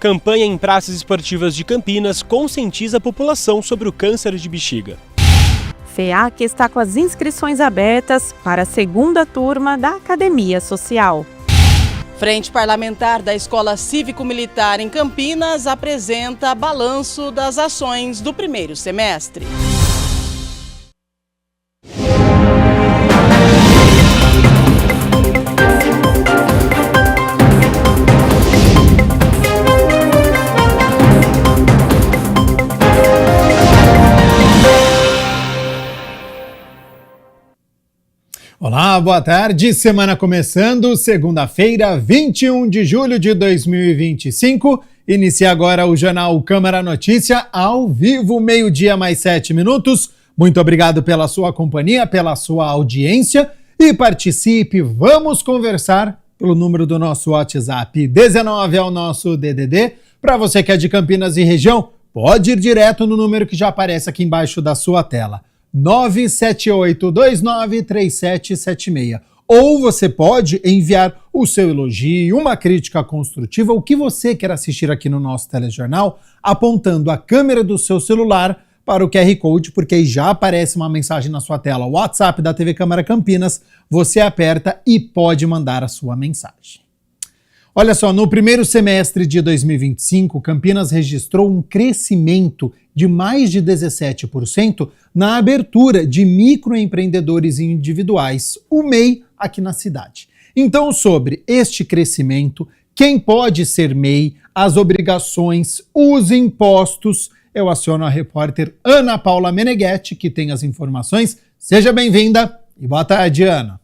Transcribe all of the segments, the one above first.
Campanha em praças esportivas de Campinas conscientiza a população sobre o câncer de bexiga. FEAC está com as inscrições abertas para a segunda turma da Academia Social. Frente Parlamentar da Escola Cívico-Militar em Campinas apresenta balanço das ações do primeiro semestre. Olá, boa tarde. Semana começando, segunda-feira, 21 de julho de 2025. Inicia agora o Jornal Câmara Notícia, ao vivo, meio-dia mais 7 minutos. Muito obrigado pela sua companhia, pela sua audiência e participe. Vamos conversar pelo número do nosso WhatsApp. 19 é o nosso DDD. Para você que é de Campinas e região, pode ir direto no número que já aparece aqui embaixo da sua tela. 978293776. Ou você pode enviar o seu elogio, uma crítica construtiva, o que você quer assistir aqui no nosso telejornal, apontando a câmera do seu celular para o QR Code, porque aí já aparece uma mensagem na sua tela, o WhatsApp da TV Câmara Campinas, você aperta e pode mandar a sua mensagem. Olha só, no primeiro semestre de 2025, Campinas registrou um crescimento de mais de 17% na abertura de microempreendedores individuais, o MEI, aqui na cidade. Então, sobre este crescimento, quem pode ser MEI, as obrigações, os impostos, eu aciono a repórter Ana Paula Meneghetti, que tem as informações. Seja bem-vinda e boa tarde, Ana.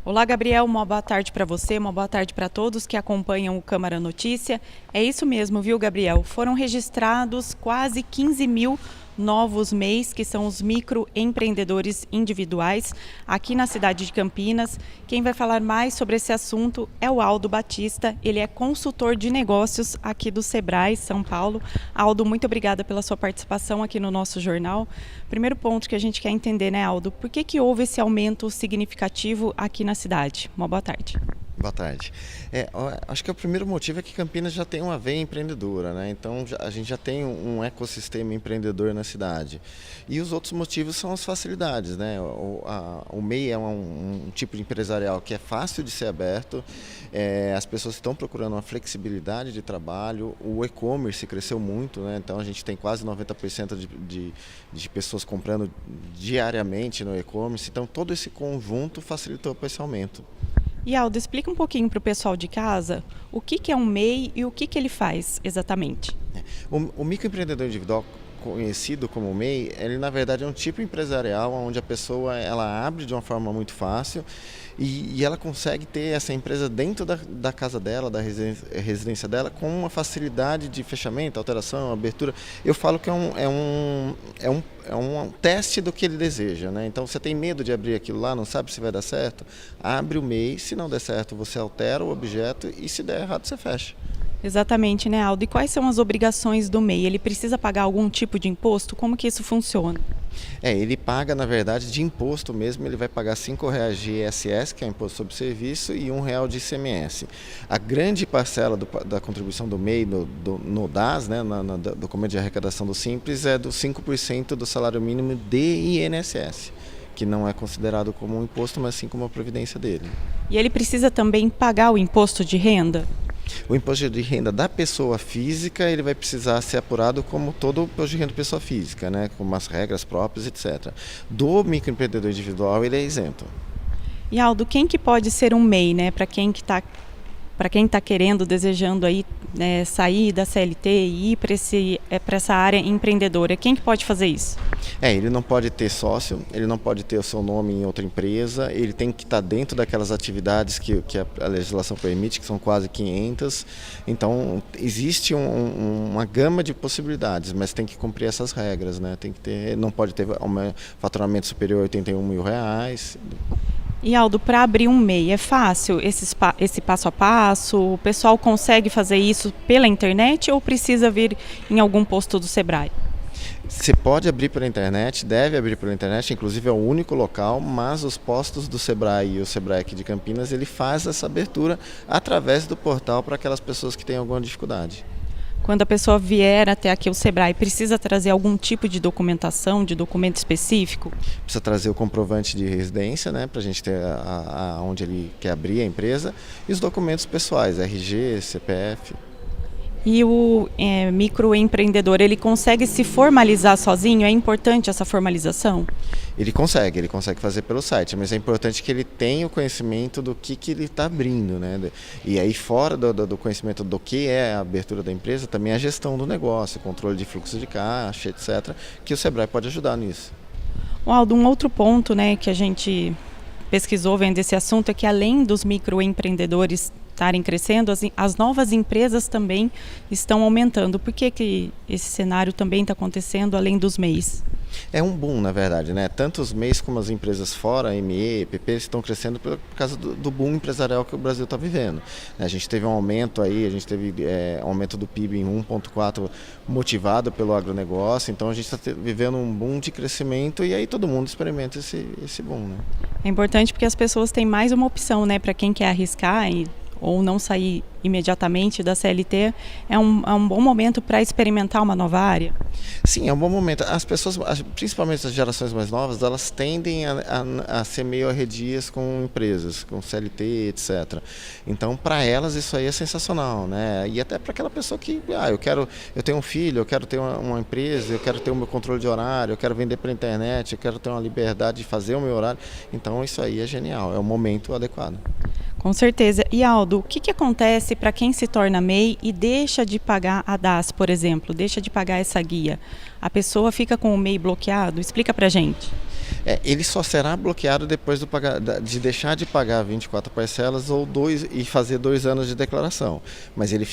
Olá, Gabriel, uma boa tarde para você, uma boa tarde para todos que acompanham o Câmara Notícia. É isso mesmo, viu, Gabriel? Foram registrados quase 15 mil novos MEIs, que são os microempreendedores individuais, aqui na cidade de Campinas. Quem vai falar mais sobre esse assunto é o Aldo Batista, ele é consultor de negócios aqui do Sebrae, São Paulo. Aldo, muito obrigada pela sua participação aqui no nosso jornal. Primeiro ponto que a gente quer entender, né, Aldo, por que houve esse aumento significativo aqui na cidade? Uma boa tarde. Boa tarde. Acho que o primeiro motivo é que Campinas já tem uma veia empreendedora, né? Então a gente já tem um ecossistema empreendedor na cidade. E os outros motivos são as facilidades, né? O MEI é um tipo de empresarial que é fácil de ser aberto, as pessoas estão procurando uma flexibilidade de trabalho, o e-commerce cresceu muito, né? Então a gente tem quase 90% de pessoas comprando diariamente no e-commerce, então todo esse conjunto facilitou para esse aumento. E Aldo, explica um pouquinho para o pessoal de casa o que é um MEI e o que ele faz exatamente. O microempreendedor individual, conhecido como MEI, ele na verdade é um tipo empresarial onde a pessoa ela abre de uma forma muito fácil e ela consegue ter essa empresa dentro da casa dela, da residência dela, com uma facilidade de fechamento, alteração, abertura. Eu falo que é um teste do que ele deseja, né? Então você tem medo de abrir aquilo lá, não sabe se vai dar certo, abre o MEI, se não der certo você altera o objeto e se der errado você fecha. Exatamente, né, Aldo? E quais são as obrigações do MEI? Ele precisa pagar algum tipo de imposto? Como que isso funciona? Ele paga, na verdade, de imposto mesmo, ele vai pagar R$ 5,00 de ISS, que é Imposto sobre Serviço, e R$ 1,00 de ICMS. A grande parcela da contribuição do MEI no DAS, né, no documento de arrecadação do Simples, é dos 5% do salário mínimo de INSS, que não é considerado como um imposto, mas sim como uma providência dele. E ele precisa também pagar o imposto de renda? O imposto de renda da pessoa física, ele vai precisar ser apurado como todo o imposto de renda da pessoa física, né, com umas regras próprias, etc. Do microempreendedor individual, ele é isento. E Aldo, quem que pode ser um MEI, né, para quem está querendo, desejando aí, sair da CLT e ir para essa área empreendedora, quem que pode fazer isso? Ele não pode ter sócio, ele não pode ter o seu nome em outra empresa, ele tem que estar dentro daquelas atividades que a legislação permite, que são quase 500. Então, existe uma gama de possibilidades, mas tem que cumprir essas regras, né? Não pode ter um faturamento superior a R$81 mil. E Aldo, para abrir um MEI, é fácil esse passo a passo? O pessoal consegue fazer isso pela internet ou precisa vir em algum posto do Sebrae? Você pode abrir pela internet, deve abrir pela internet, inclusive é o único local, mas os postos do Sebrae e o Sebrae aqui de Campinas, ele faz essa abertura através do portal para aquelas pessoas que têm alguma dificuldade. Quando a pessoa vier até aqui o Sebrae, precisa trazer algum tipo de documentação, de documento específico? Precisa trazer o comprovante de residência, né, para a gente ter onde ele quer abrir a empresa, e os documentos pessoais, RG, CPF. E o microempreendedor, ele consegue se formalizar sozinho? É importante essa formalização? Ele consegue fazer pelo site, mas é importante que ele tenha o conhecimento do que ele está abrindo, né? E aí fora do conhecimento do que é a abertura da empresa, também a gestão do negócio, controle de fluxo de caixa, etc., que o Sebrae pode ajudar nisso. Aldo, um outro ponto, né, que a gente pesquisou vendo esse assunto é que além dos microempreendedores estarem crescendo, as novas empresas também estão aumentando. Por que esse cenário também está acontecendo além dos MEIs? É um boom, na verdade, né? Tanto os MEIs como as empresas fora, ME, PP, estão crescendo por causa do boom empresarial que o Brasil está vivendo. A gente teve um aumento aí, aumento do PIB em 1,4 motivado pelo agronegócio, então a gente está vivendo um boom de crescimento e aí todo mundo experimenta esse boom, né? É importante porque as pessoas têm mais uma opção, né? Para quem quer arriscar ou não sair imediatamente da CLT, é um bom momento para experimentar uma nova área? Sim, é um bom momento. As pessoas, principalmente as gerações mais novas, elas tendem a ser meio arredias com empresas, com CLT, etc. Então, para elas, isso aí é sensacional, né? E até para aquela pessoa que, eu tenho um filho, eu quero ter uma empresa, eu quero ter o meu controle de horário, eu quero vender pela internet, eu quero ter uma liberdade de fazer o meu horário. Então, isso aí é genial, é o momento adequado. Com certeza. E Aldo, o que acontece para quem se torna MEI e deixa de pagar a DAS, por exemplo, deixa de pagar essa guia? A pessoa fica com o MEI bloqueado? Explica pra gente. Ele só será bloqueado depois de deixar de pagar 24 parcelas e fazer 2 anos de declaração. Mas ele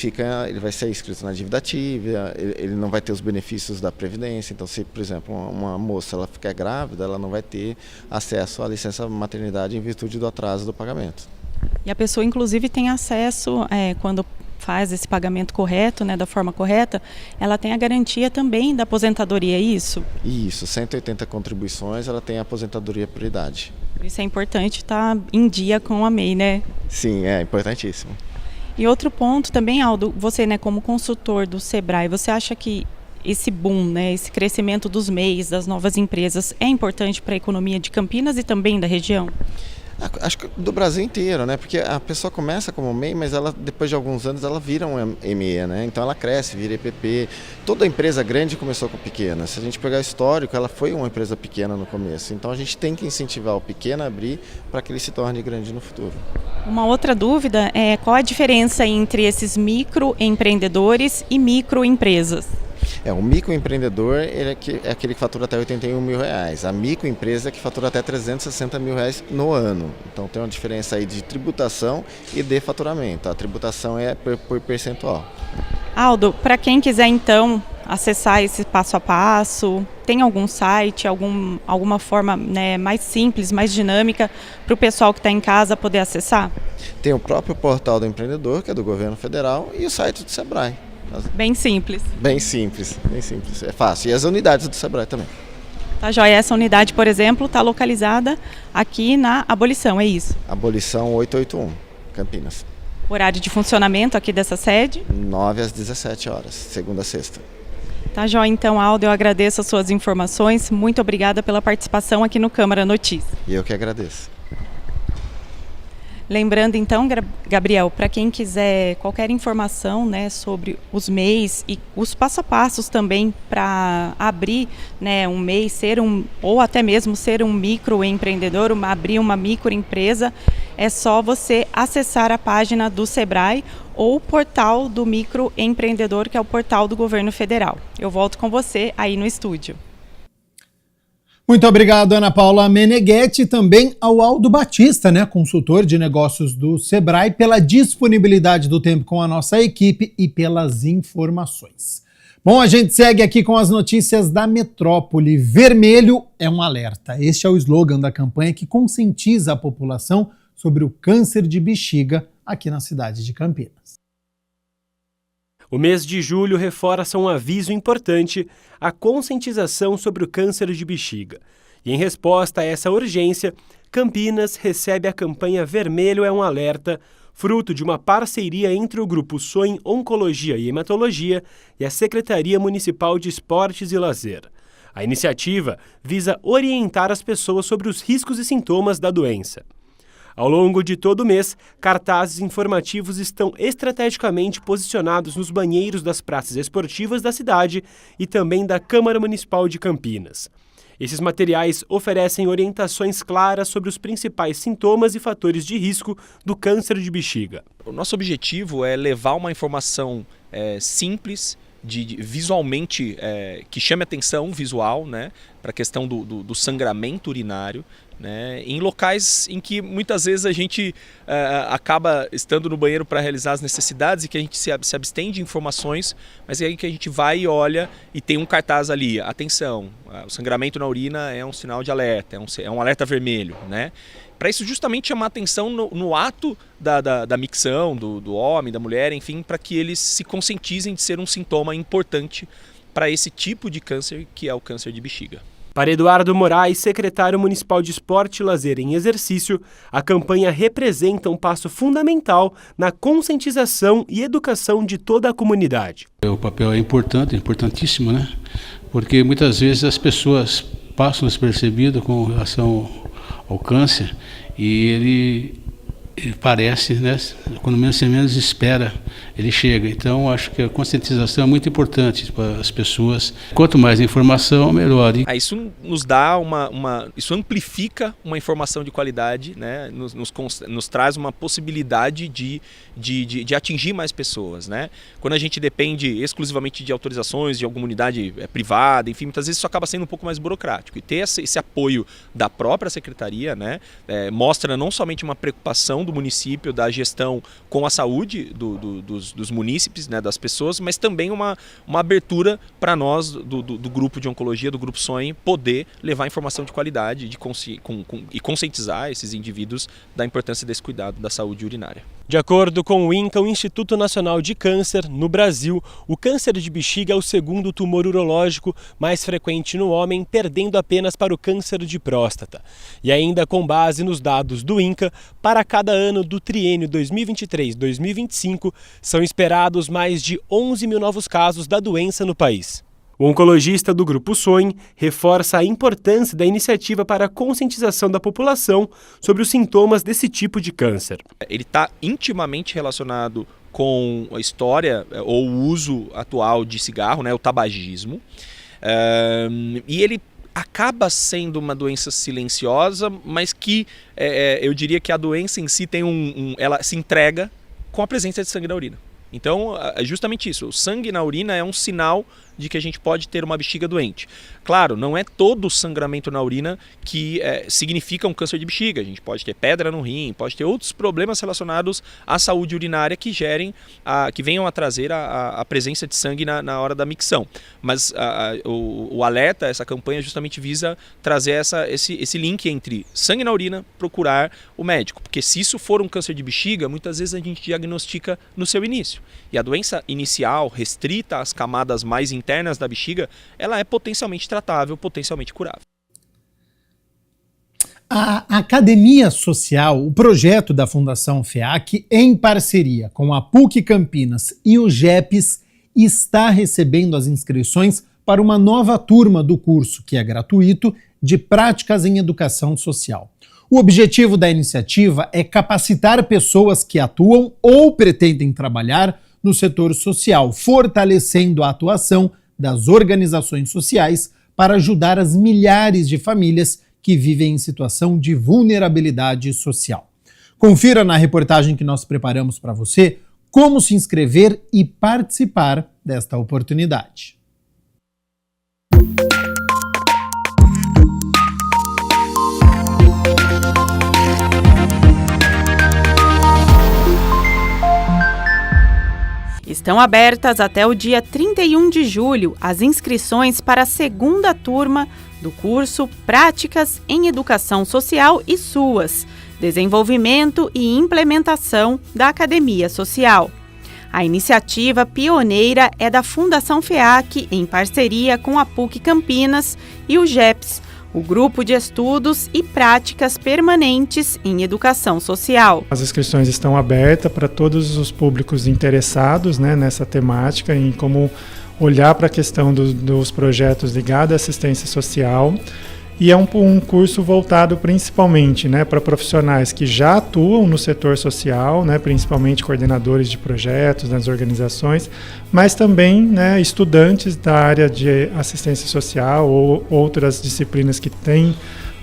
vai ser inscrito na dívida ativa, ele não vai ter os benefícios da Previdência. Então, se, por exemplo, uma moça ela ficar grávida, ela não vai ter acesso à licença maternidade em virtude do atraso do pagamento. E a pessoa, inclusive, tem acesso, quando faz esse pagamento correto, né, da forma correta, ela tem a garantia também da aposentadoria, é isso? Isso, 180 contribuições, ela tem a aposentadoria por idade. Isso é importante estar em dia com a MEI, né? Sim, é importantíssimo. E outro ponto também, Aldo, você, né, como consultor do Sebrae, você acha que esse boom, né, esse crescimento dos MEIs, das novas empresas, é importante para a economia de Campinas e também da região? Acho que do Brasil inteiro, né? Porque a pessoa começa como MEI, mas ela, depois de alguns anos, ela vira um ME, né? Então ela cresce, vira EPP. Toda empresa grande começou com pequena. Se a gente pegar o histórico, ela foi uma empresa pequena no começo. Então a gente tem que incentivar o pequeno a abrir para que ele se torne grande no futuro. Uma outra dúvida é qual a diferença entre esses microempreendedores e microempresas? O microempreendedor é aquele que fatura até R$81 mil. A microempresa é que fatura até R$360 mil no ano. Então tem uma diferença aí de tributação e de faturamento. A tributação é por percentual. Aldo, para quem quiser então acessar esse passo a passo, tem algum site, alguma forma, né, mais simples, mais dinâmica para o pessoal que está em casa poder acessar? Tem o próprio portal do empreendedor, que é do governo federal, e o site do Sebrae. Bem simples. Bem simples. É fácil. E as unidades do Sebrae também. Tá joia. Essa unidade, por exemplo, está localizada aqui na Abolição, é isso? Abolição 881, Campinas. Horário de funcionamento aqui dessa sede? 9 às 17 horas, segunda a sexta. Tá joia. Então, Aldo, eu agradeço as suas informações. Muito obrigada pela participação aqui no Câmara Notícias. E eu que agradeço. Lembrando então, Gabriel, para quem quiser qualquer informação, né, sobre os MEIs e os passo a passos também para abrir, né, um MEI, ou até mesmo ser um microempreendedor, abrir uma microempresa, é só você acessar a página do Sebrae ou o portal do microempreendedor, que é o portal do governo federal. Eu volto com você aí no estúdio. Muito obrigado, Ana Paula Meneghetti, e também ao Aldo Batista, né, consultor de negócios do Sebrae, pela disponibilidade do tempo com a nossa equipe e pelas informações. Bom, a gente segue aqui com as notícias da metrópole. Vermelho é um alerta. Este é o slogan da campanha que conscientiza a população sobre o câncer de bexiga aqui na cidade de Campinas. O mês de julho reforça um aviso importante, a conscientização sobre o câncer de bexiga. E em resposta a essa urgência, Campinas recebe a campanha Vermelho é um Alerta, fruto de uma parceria entre o Grupo Sonho Oncologia e Hematologia e a Secretaria Municipal de Esportes e Lazer. A iniciativa visa orientar as pessoas sobre os riscos e sintomas da doença. Ao longo de todo o mês, cartazes informativos estão estrategicamente posicionados nos banheiros das praças esportivas da cidade e também da Câmara Municipal de Campinas. Esses materiais oferecem orientações claras sobre os principais sintomas e fatores de risco do câncer de bexiga. O nosso objetivo é levar uma informação simples, visualmente, que chame atenção visual, né, para a questão do sangramento urinário, né, em locais em que muitas vezes a gente acaba estando no banheiro para realizar as necessidades e que a gente se abstém de informações, mas é aí que a gente vai e olha e tem um cartaz ali, atenção, o sangramento na urina é um sinal de alerta, é um alerta vermelho, né? Para isso justamente chamar atenção no ato da micção, do homem, da mulher, enfim, para que eles se conscientizem de ser um sintoma importante para esse tipo de câncer que é o câncer de bexiga. Para Eduardo Moraes, secretário municipal de Esporte e Lazer em Exercício, a campanha representa um passo fundamental na conscientização e educação de toda a comunidade. O papel é importante, importantíssimo, né? Porque muitas vezes as pessoas passam despercebido com relação ao câncer e ele parece, né, quando menos espera, ele chega. Então, acho que a conscientização é muito importante para as pessoas. Quanto mais informação, melhor. Isso nos dá isso amplifica uma informação de qualidade, né, nos traz uma possibilidade de atingir mais pessoas, né? Quando a gente depende exclusivamente de autorizações de alguma unidade privada, enfim, muitas vezes isso acaba sendo um pouco mais burocrático. E ter esse apoio da própria secretaria, né, mostra não somente uma preocupação do município, da gestão com a saúde dos munícipes, né, das pessoas, mas também uma abertura para nós do grupo de oncologia, do Grupo Sonho, poder levar informação de qualidade e conscientizar esses indivíduos da importância desse cuidado da saúde urinária. De acordo com o INCA, o Instituto Nacional de Câncer, no Brasil, o câncer de bexiga é o segundo tumor urológico mais frequente no homem, perdendo apenas para o câncer de próstata. E ainda com base nos dados do INCA, para cada ano do triênio 2023-2025, são esperados mais de 11 mil novos casos da doença no país. O oncologista do Grupo Sonho reforça a importância da iniciativa para a conscientização da população sobre os sintomas desse tipo de câncer. Ele está intimamente relacionado com a história ou o uso atual de cigarro, né, o tabagismo, e ele acaba sendo uma doença silenciosa, mas que eu diria que a doença em si ela se entrega com a presença de sangue na urina. Então, é justamente isso. O sangue na urina é um sinal de que a gente pode ter uma bexiga doente. Claro, não é todo sangramento na urina que significa um câncer de bexiga. A gente pode ter pedra no rim, pode ter outros problemas relacionados à saúde urinária que venham a trazer a presença de sangue na hora da micção. Mas o alerta, essa campanha justamente visa trazer esse link entre sangue na urina, procurar o médico. Porque se isso for um câncer de bexiga, muitas vezes a gente diagnostica no seu início. E a doença inicial, restrita às camadas mais internas da bexiga, ela é potencialmente tratável, potencialmente curável. A Academia Social, o projeto da Fundação FEAC, em parceria com a PUC Campinas e o GEPES, está recebendo as inscrições para uma nova turma do curso, que é gratuito, de Práticas em Educação Social. O objetivo da iniciativa é capacitar pessoas que atuam ou pretendem trabalhar no setor social, fortalecendo a atuação das organizações sociais para ajudar as milhares de famílias que vivem em situação de vulnerabilidade social. Confira na reportagem que nós preparamos para você como se inscrever e participar desta oportunidade. Estão abertas até o dia 31 de julho as inscrições para a segunda turma do curso Práticas em Educação Social e SUAS, Desenvolvimento e Implementação da Academia Social. A iniciativa pioneira é da Fundação FEAC, em parceria com a PUC Campinas e o GEPS, o Grupo de Estudos e Práticas Permanentes em Educação Social. As inscrições estão abertas para todos os públicos interessados, né, nessa temática, em como olhar para a questão dos projetos ligados à assistência social. E é um curso voltado principalmente, né, para profissionais que já atuam no setor social, né, principalmente coordenadores de projetos nas organizações, mas também, né, estudantes da área de assistência social ou outras disciplinas que têm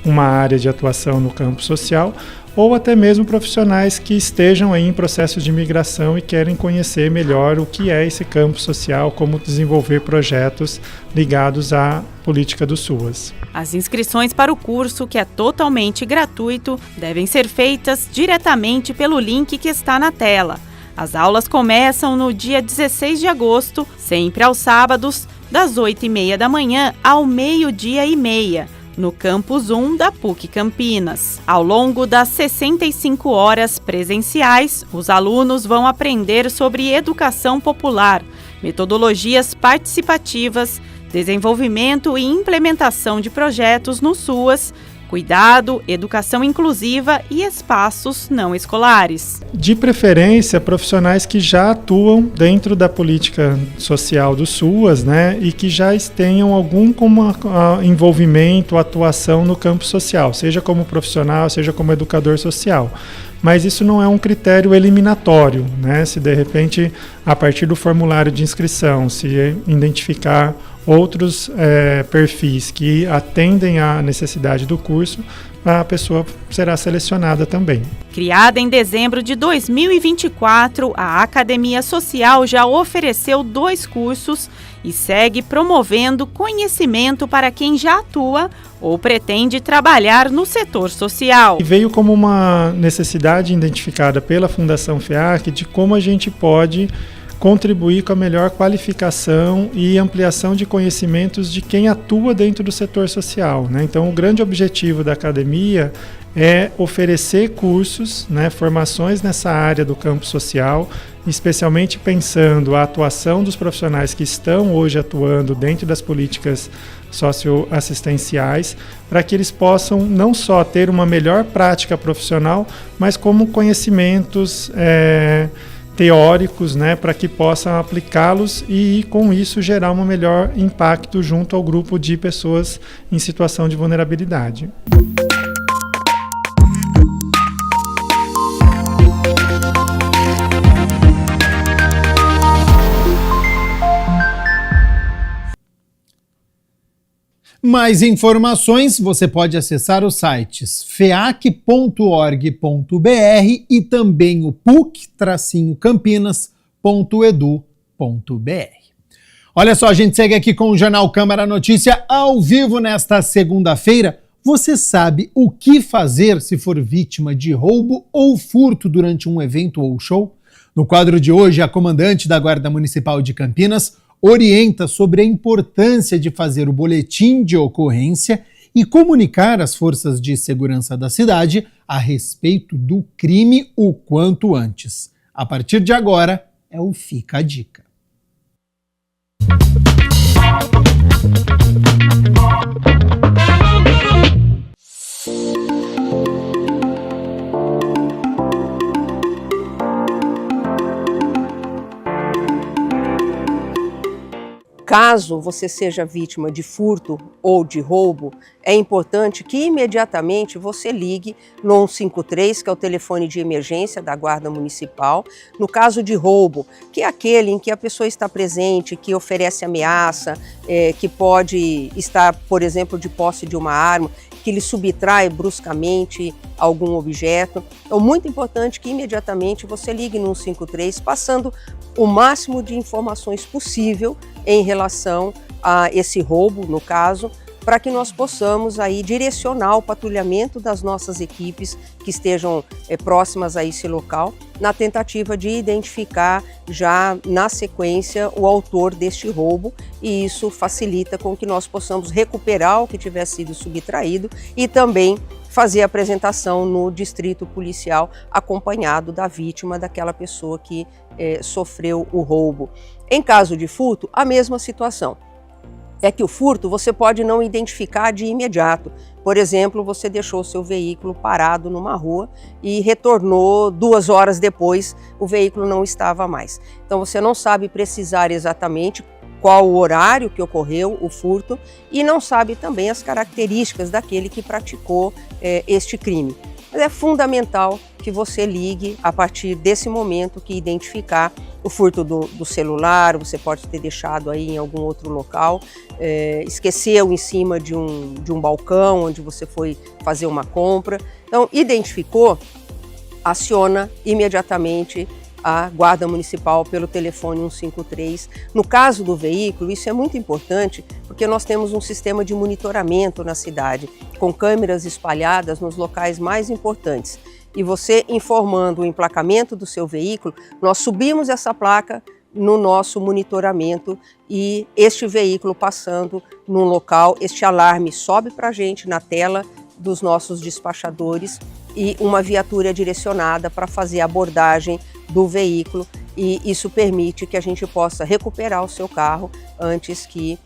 uma área de atuação no campo social, ou até mesmo profissionais que estejam aí em processo de migração e querem conhecer melhor o que é esse campo social, como desenvolver projetos ligados à política do SUAS. As inscrições para o curso, que é totalmente gratuito, devem ser feitas diretamente pelo link que está na tela. As aulas começam no dia 16 de agosto, sempre aos sábados, das 8h30 da manhã ao 12h30. No Campus 1 da PUC Campinas. Ao longo das 65 horas presenciais, os alunos vão aprender sobre educação popular, metodologias participativas, desenvolvimento e implementação de projetos no SUAS, cuidado, educação inclusiva e espaços não escolares. De preferência, profissionais que já atuam dentro da política social do SUAS, né, e que já tenham algum envolvimento, atuação no campo social, seja como profissional, seja como educador social. Mas isso não é um critério eliminatório, né? Se de repente, a partir do formulário de inscrição, se identificar outros perfis que atendem à necessidade do curso, a pessoa será selecionada também. Criada em dezembro de 2024, a Academia Social já ofereceu 2 cursos e segue promovendo conhecimento para quem já atua ou pretende trabalhar no setor social. E veio como uma necessidade identificada pela Fundação FEAC de como a gente pode contribuir com a melhor qualificação e ampliação de conhecimentos de quem atua dentro do setor social, né? Então, o grande objetivo da academia é oferecer cursos, né, formações nessa área do campo social, especialmente pensando a atuação dos profissionais que estão hoje atuando dentro das políticas socioassistenciais, para que eles possam não só ter uma melhor prática profissional, mas como conhecimentos teóricos, né, para que possam aplicá-los e, com isso, gerar um melhor impacto junto ao grupo de pessoas em situação de vulnerabilidade. Mais informações você pode acessar os sites feac.org.br e também o puc-campinas.edu.br. Olha só, a gente segue aqui com o Jornal Câmara Notícia ao vivo nesta segunda-feira. Você sabe o que fazer se for vítima de roubo ou furto durante um evento ou show? No quadro de hoje, a comandante da Guarda Municipal de Campinas orienta sobre a importância de fazer o boletim de ocorrência e comunicar às forças de segurança da cidade a respeito do crime o quanto antes. A partir de agora, é o Fica a Dica. Caso você seja vítima de furto ou de roubo, é importante que imediatamente você ligue no 153, que é o telefone de emergência da Guarda Municipal. No caso de roubo, que é aquele em que a pessoa está presente, que oferece ameaça, que pode estar, por exemplo, de posse de uma arma, que lhe subtrai bruscamente algum objeto. É muito importante que imediatamente você ligue no 153, passando o máximo de informações possível em relação a esse roubo, no caso, para que nós possamos aí direcionar o patrulhamento das nossas equipes que estejam próximas a esse local, na tentativa de identificar já na sequência o autor deste roubo, e isso facilita com que nós possamos recuperar o que tiver sido subtraído e também fazer a apresentação no distrito policial, acompanhado da vítima, daquela pessoa que sofreu o roubo. Em caso de furto, a mesma situação. É que o furto você pode não identificar de imediato. Por exemplo, você deixou o seu veículo parado numa rua e retornou 2 horas depois, o veículo não estava mais. Então você não sabe precisar exatamente qual o horário que ocorreu o furto e não sabe também as características daquele que praticou este crime. Mas é fundamental que você ligue a partir desse momento que identificar o furto do celular, você pode ter deixado aí em algum outro local, esqueceu em cima de um balcão onde você foi fazer uma compra. Então, identificou, aciona imediatamente a Guarda Municipal pelo telefone 153. No caso do veículo, isso é muito importante porque nós temos um sistema de monitoramento na cidade, com câmeras espalhadas nos locais mais importantes. E você informando o emplacamento do seu veículo, nós subimos essa placa no nosso monitoramento e este veículo passando num local, este alarme sobe para a gente na tela dos nossos despachadores e uma viatura direcionada para fazer a abordagem do veículo, e isso permite que a gente possa recuperar o seu carro antes que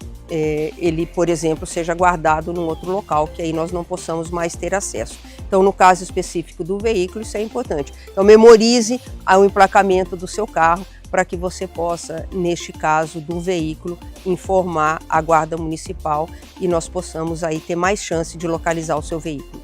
ele, por exemplo, seja guardado num outro local, que aí nós não possamos mais ter acesso. Então, no caso específico do veículo, isso é importante. Então, memorize o emplacamento do seu carro para que você possa, neste caso do veículo, informar a Guarda Municipal e nós possamos aí ter mais chance de localizar o seu veículo.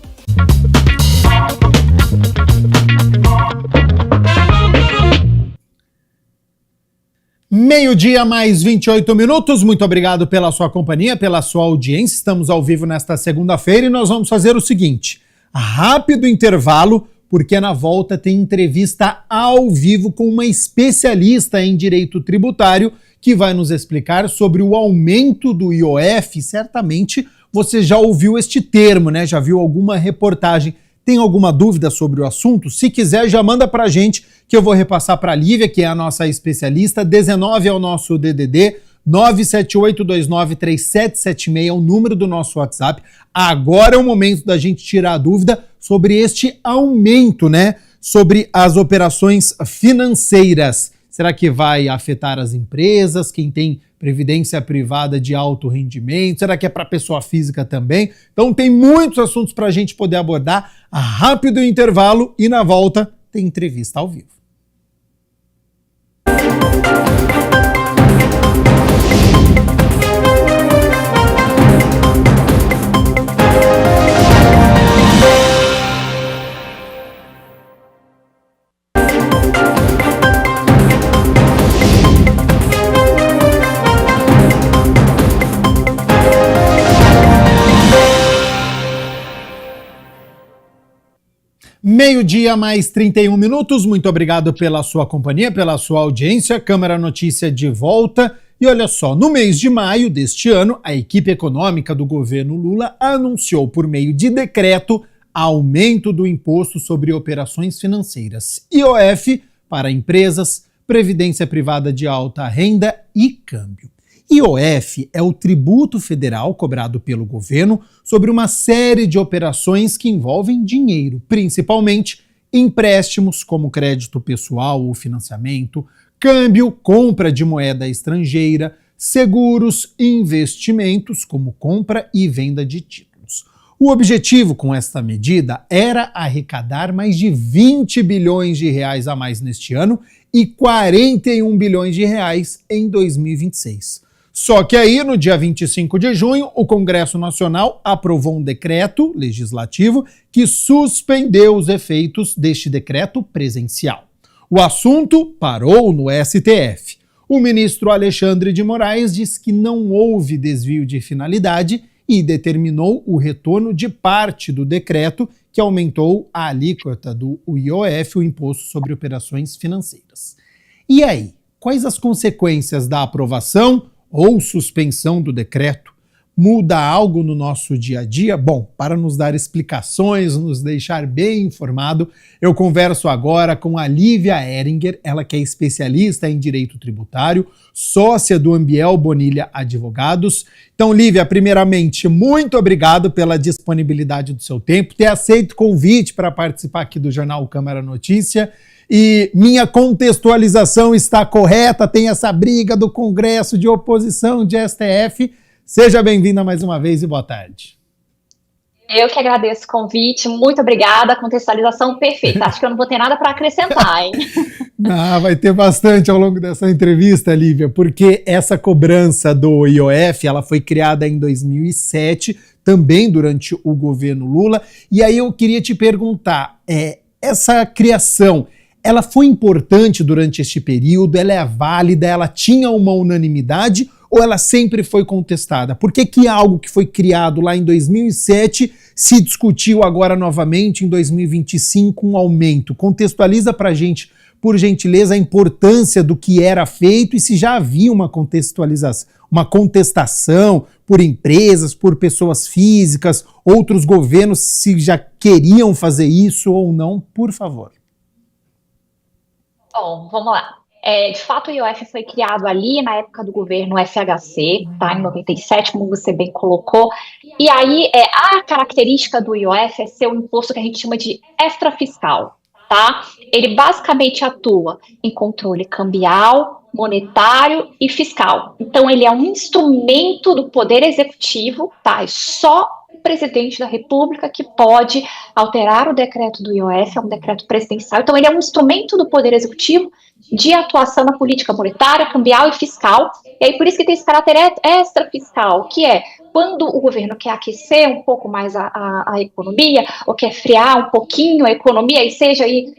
Meio-dia mais 28 minutos, muito obrigado pela sua companhia, pela sua audiência. Estamos ao vivo nesta segunda-feira e nós vamos fazer o seguinte, rápido intervalo, porque na volta tem entrevista ao vivo com uma especialista em direito tributário que vai nos explicar sobre o aumento do IOF. Certamente você já ouviu este termo, né? Já viu alguma reportagem. Tem alguma dúvida sobre o assunto? Se quiser, já manda pra gente que eu vou repassar para a Lívia, que é a nossa especialista. 19 é o nosso DDD, 978293776 é o número do nosso WhatsApp. Agora é o momento da gente tirar a dúvida sobre este aumento, né? Sobre as operações financeiras. Será que vai afetar as empresas, quem tem previdência privada de alto rendimento? Será que é para pessoa física também? Então tem muitos assuntos para a gente poder abordar. Rápido intervalo e na volta tem entrevista ao vivo. Meio-dia mais 31 minutos, muito obrigado pela sua companhia, pela sua audiência. Câmara Notícia de volta. E olha só, no mês de maio deste ano, a equipe econômica do governo Lula anunciou por meio de decreto aumento do imposto sobre operações financeiras, IOF, para empresas, previdência privada de alta renda e câmbio. IOF é o tributo federal cobrado pelo governo sobre uma série de operações que envolvem dinheiro, principalmente empréstimos como crédito pessoal ou financiamento, câmbio, compra de moeda estrangeira, seguros e investimentos como compra e venda de títulos. O objetivo com esta medida era arrecadar mais de 20 bilhões de reais a mais neste ano e 41 bilhões de reais em 2026. Só que aí, no dia 25 de junho, o Congresso Nacional aprovou um decreto legislativo que suspendeu os efeitos deste decreto presencial. O assunto parou no STF. O ministro Alexandre de Moraes disse que não houve desvio de finalidade e determinou o retorno de parte do decreto que aumentou a alíquota do IOF, o Imposto sobre Operações Financeiras. E aí, quais as consequências da aprovação ou suspensão do decreto? muda algo no nosso dia a dia? Bom, para nos dar explicações, nos deixar bem informado, eu converso agora com a Lívia Heringer, ela que é especialista em direito tributário, sócia do Ambiel Bonilha Advogados. Então, Lívia, primeiramente, muito obrigado pela disponibilidade do seu tempo, ter aceito o convite para participar aqui do Jornal Câmara Notícia. E minha contextualização está correta, tem essa briga do Congresso de oposição de STF. Seja bem-vinda mais uma vez e boa tarde. Eu que agradeço o convite, muito obrigada, contextualização perfeita. Acho que eu não vou ter nada para acrescentar, hein? Vai ter bastante ao longo dessa entrevista, Lívia, porque essa cobrança do IOF, ela foi criada em 2007, também durante o governo Lula, e aí eu queria te perguntar, essa criação, ela foi importante durante este período, ela é válida, ela tinha uma unanimidade ou ela sempre foi contestada? Por que algo que foi criado lá em 2007 se discutiu agora novamente em 2025 um aumento? Contextualiza pra gente, por gentileza, a importância do que era feito e se já havia uma contextualização, uma contestação por empresas, por pessoas físicas, outros governos, se já queriam fazer isso ou não, por favor. Bom, vamos lá. De fato, o IOF foi criado ali na época do governo FHC, tá, em 97, como você bem colocou. E aí, a característica do IOF é ser um imposto que a gente chama de extrafiscal, tá? Ele basicamente atua em controle cambial, monetário e fiscal. Então, ele é um instrumento do Poder Executivo, tá? É só o presidente da República que pode alterar o decreto do IOF, é um decreto presidencial. Então, ele é um instrumento do Poder Executivo de atuação na política monetária, cambial e fiscal. E aí, por isso que tem esse caráter extrafiscal, que é quando o governo quer aquecer um pouco mais a economia, ou quer frear um pouquinho a economia, e seja aí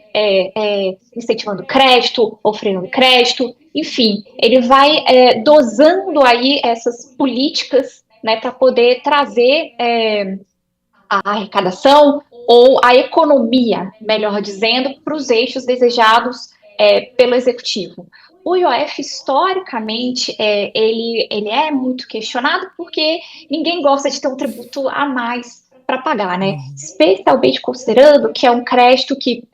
incentivando crédito, ou freando crédito, enfim, ele vai dosando aí essas políticas, né, para poder trazer a arrecadação ou a economia, melhor dizendo, para os eixos desejados pelo executivo. O IOF, historicamente, ele é muito questionado porque ninguém gosta de ter um tributo a mais para pagar, né? Especialmente considerando que é um crédito que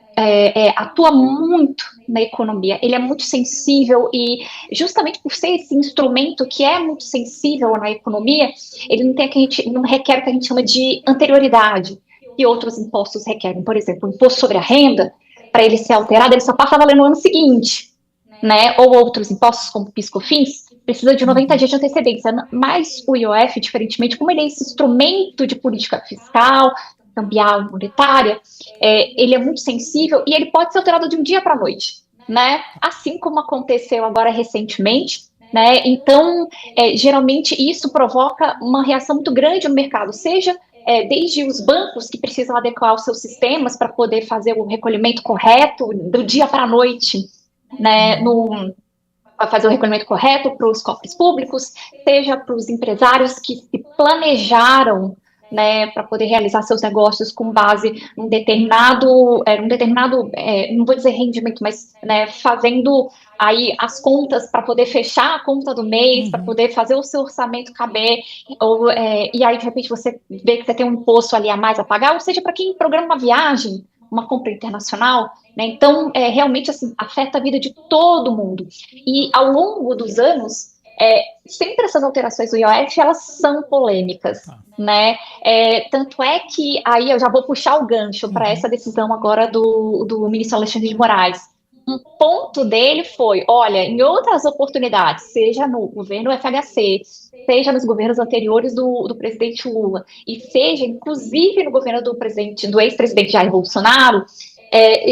atua muito na economia, ele é muito sensível e justamente por ser esse instrumento que é muito sensível na economia, ele não requer o que a gente chama de anterioridade que outros impostos requerem. Por exemplo, o imposto sobre a renda, para ele ser alterado, ele só passa a valer no ano seguinte, né? Ou outros impostos como PIS/COFINS, precisa de 90 dias de antecedência. Mas o IOF, diferentemente, como ele é esse instrumento de política fiscal, cambial, monetária, ele é muito sensível e ele pode ser alterado de um dia para a noite, né? Assim como aconteceu agora recentemente, né? Então, geralmente isso provoca uma reação muito grande no mercado, seja desde os bancos que precisam adequar os seus sistemas para poder fazer o recolhimento correto do dia para a noite, né, para fazer o recolhimento correto para os cofres públicos, seja para os empresários que se planejaram, né, para poder realizar seus negócios com base num determinado, não vou dizer rendimento, mas, né, fazendo aí as contas para poder fechar a conta do mês, para poder fazer o seu orçamento caber, e aí de repente você vê que você tem um imposto ali a mais a pagar, ou seja, para quem programa uma viagem, uma compra internacional, né? Então, realmente, assim, afeta a vida de todo mundo. E ao longo dos anos, sempre essas alterações do IOF, elas são polêmicas, né? Tanto é que, aí eu já vou puxar o gancho para essa decisão agora do ministro Alexandre de Moraes. Um ponto dele foi, olha, em outras oportunidades, seja no governo FHC, seja nos governos anteriores do presidente Lula, e seja, inclusive, no governo do ex-presidente Jair Bolsonaro,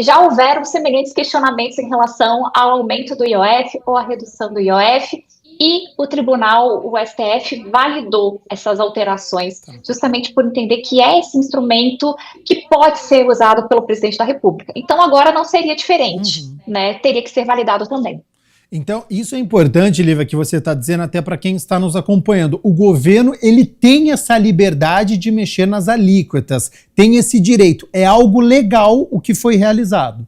já houveram semelhantes questionamentos em relação ao aumento do IOF ou à redução do IOF, e o tribunal, o STF, validou essas alterações, justamente por entender que é esse instrumento que pode ser usado pelo presidente da República. Então, agora não seria diferente, né? Teria que ser validado também. Então, isso é importante, Lívia, que você está dizendo até para quem está nos acompanhando. O governo, ele tem essa liberdade de mexer nas alíquotas, tem esse direito. É algo legal o que foi realizado.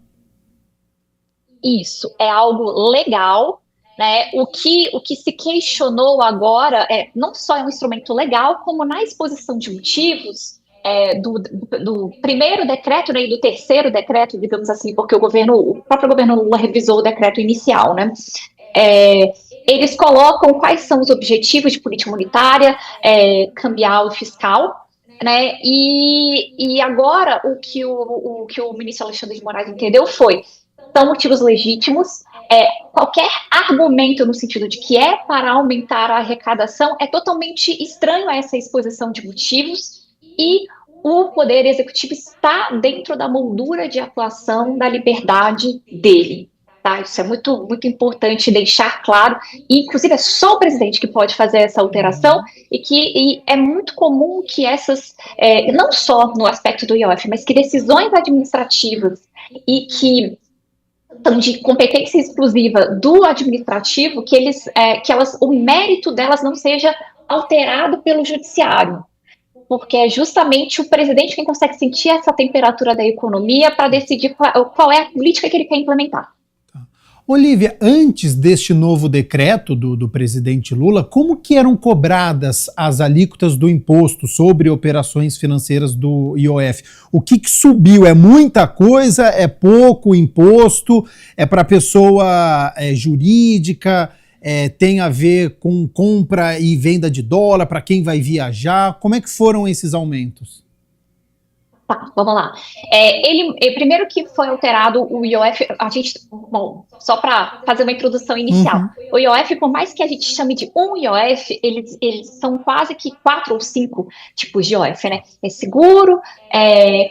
Isso, é algo legal, né? O que se questionou agora não só é um instrumento legal, como na exposição de motivos do primeiro decreto, né, e do terceiro decreto, digamos assim, porque o próprio governo Lula revisou o decreto inicial, né? Eles colocam quais são os objetivos de política monetária, cambial e fiscal, né? E agora o que o ministro Alexandre de Moraes entendeu são motivos legítimos. Qualquer argumento no sentido de que é para aumentar a arrecadação é totalmente estranho a essa exposição de motivos, e o Poder Executivo está dentro da moldura de atuação da liberdade dele. Tá? Isso é muito, muito importante deixar claro, e, inclusive é só o presidente que pode fazer essa alteração, e é muito comum que essas, não só no aspecto do IOF, mas que decisões administrativas e que são de competência exclusiva do administrativo, que o mérito delas não seja alterado pelo judiciário, porque é justamente o presidente quem consegue sentir essa temperatura da economia para decidir qual é a política que ele quer implementar. Olívia, antes deste novo decreto do presidente Lula, como que eram cobradas as alíquotas do imposto sobre operações financeiras do IOF? O que subiu? É muita coisa? É pouco imposto? É para pessoa jurídica? Tem a ver com compra e venda de dólar para quem vai viajar? Como é que foram esses aumentos? Tá, vamos lá. Primeiro que foi alterado o IOF, só para fazer uma introdução inicial. O IOF, por mais que a gente chame de um IOF, eles são quase que 4 ou 5 tipos de IOF, né? Seguro,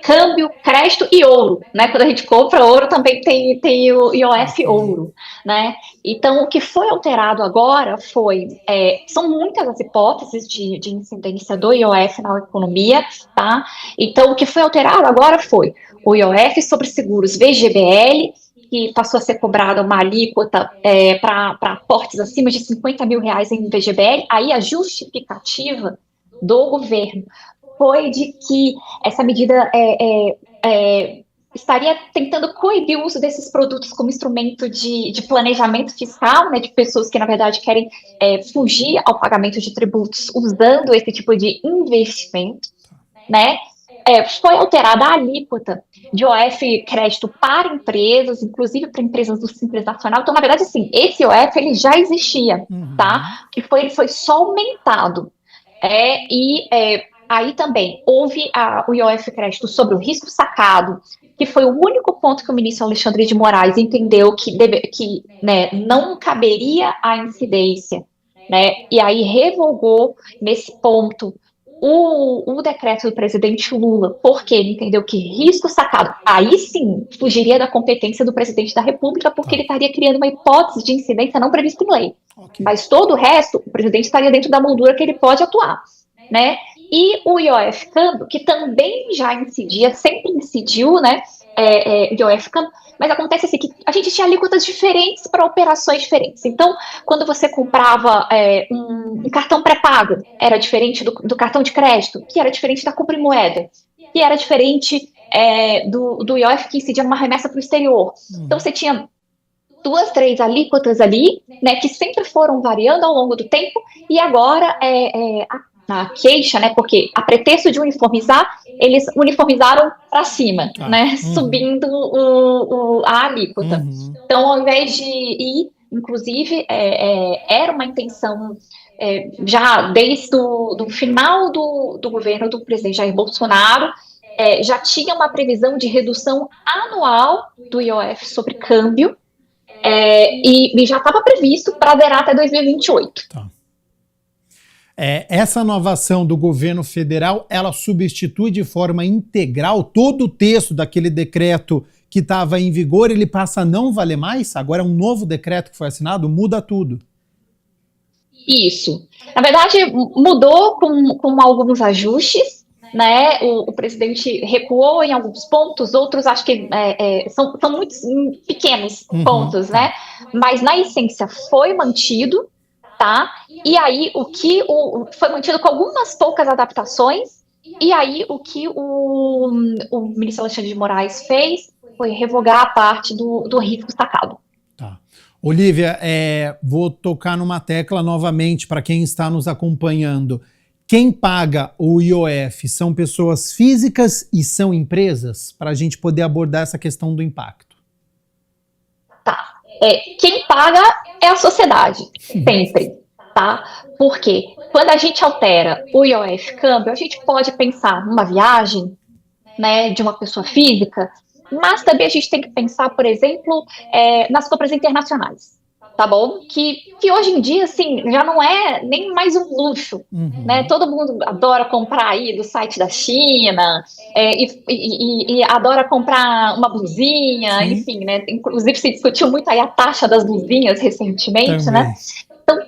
câmbio, crédito e ouro, né? Quando a gente compra ouro, também tem o IOF ouro, né? Então, o que foi alterado agora são muitas as hipóteses de incidência do IOF na economia, tá? Então, o que foi alterado agora foi o IOF sobre seguros VGBL, que passou a ser cobrada uma alíquota para aportes acima de R$50 mil em VGBL. Aí a justificativa do governo foi de que essa medida estaria tentando coibir o uso desses produtos como instrumento de planejamento fiscal, né, de pessoas que, na verdade, querem fugir ao pagamento de tributos usando esse tipo de investimento, né? Foi alterada a alíquota de IOF crédito para empresas, inclusive para empresas do Simples Nacional. Então, na verdade, assim, esse IOF ele já existia, tá? Ele foi só aumentado. Aí também houve o IOF crédito sobre o risco sacado, que foi o único ponto que o ministro Alexandre de Moraes entendeu que não caberia a incidência, né? E aí revogou nesse ponto o decreto do presidente Lula, porque ele entendeu que risco sacado, aí sim, fugiria da competência do presidente da República, porque ele estaria criando uma hipótese de incidência não prevista em lei. Mas todo o resto, o presidente estaria dentro da moldura que ele pode atuar, né? E o IOF câmbio, que também já incidia, sempre incidiu, né? IOF câmbio, mas acontece assim, que a gente tinha alíquotas diferentes para operações diferentes. Então, quando você comprava um cartão pré-pago, era diferente do cartão de crédito, que era diferente da compra em moeda, que era diferente do IOF que incidia numa remessa para o exterior. Então, você tinha 2, 3 alíquotas ali, né, que sempre foram variando ao longo do tempo, e agora a queixa, né, porque a pretexto de uniformizar, eles uniformizaram para cima, né, subindo a alíquota. Então, ao invés de ir, inclusive, era uma intenção, já desde o final do governo do presidente Jair Bolsonaro, já tinha uma previsão de redução anual do IOF sobre câmbio, e já estava previsto para zerar até 2028. Tá. Essa nova ação do governo federal, ela substitui de forma integral todo o texto daquele decreto que estava em vigor, ele passa a não valer mais? Agora é um novo decreto que foi assinado, muda tudo. Isso. Na verdade, mudou com alguns ajustes, né? O presidente recuou em alguns pontos, outros acho que são muito pequenos pontos, né? Mas na essência foi mantido, tá? E aí foi mantido com algumas poucas adaptações, e aí o que o ministro Alexandre de Moraes fez foi revogar a parte do risco sacado. Tá. Olívia, vou tocar numa tecla novamente para quem está nos acompanhando. Quem paga o IOF são pessoas físicas e são empresas? Para a gente poder abordar essa questão do impacto. Tá. Quem paga é a sociedade, sempre, tá? Porque quando a gente altera o IOF câmbio, a gente pode pensar numa viagem, né, de uma pessoa física, mas também a gente tem que pensar, por exemplo, nas compras internacionais, tá bom? Que hoje em dia, assim, já não é nem mais um luxo, né? Todo mundo adora comprar aí do site da China, e adora comprar uma blusinha, enfim, né? Inclusive se discutiu muito aí a taxa das blusinhas recentemente, Também. né? Então,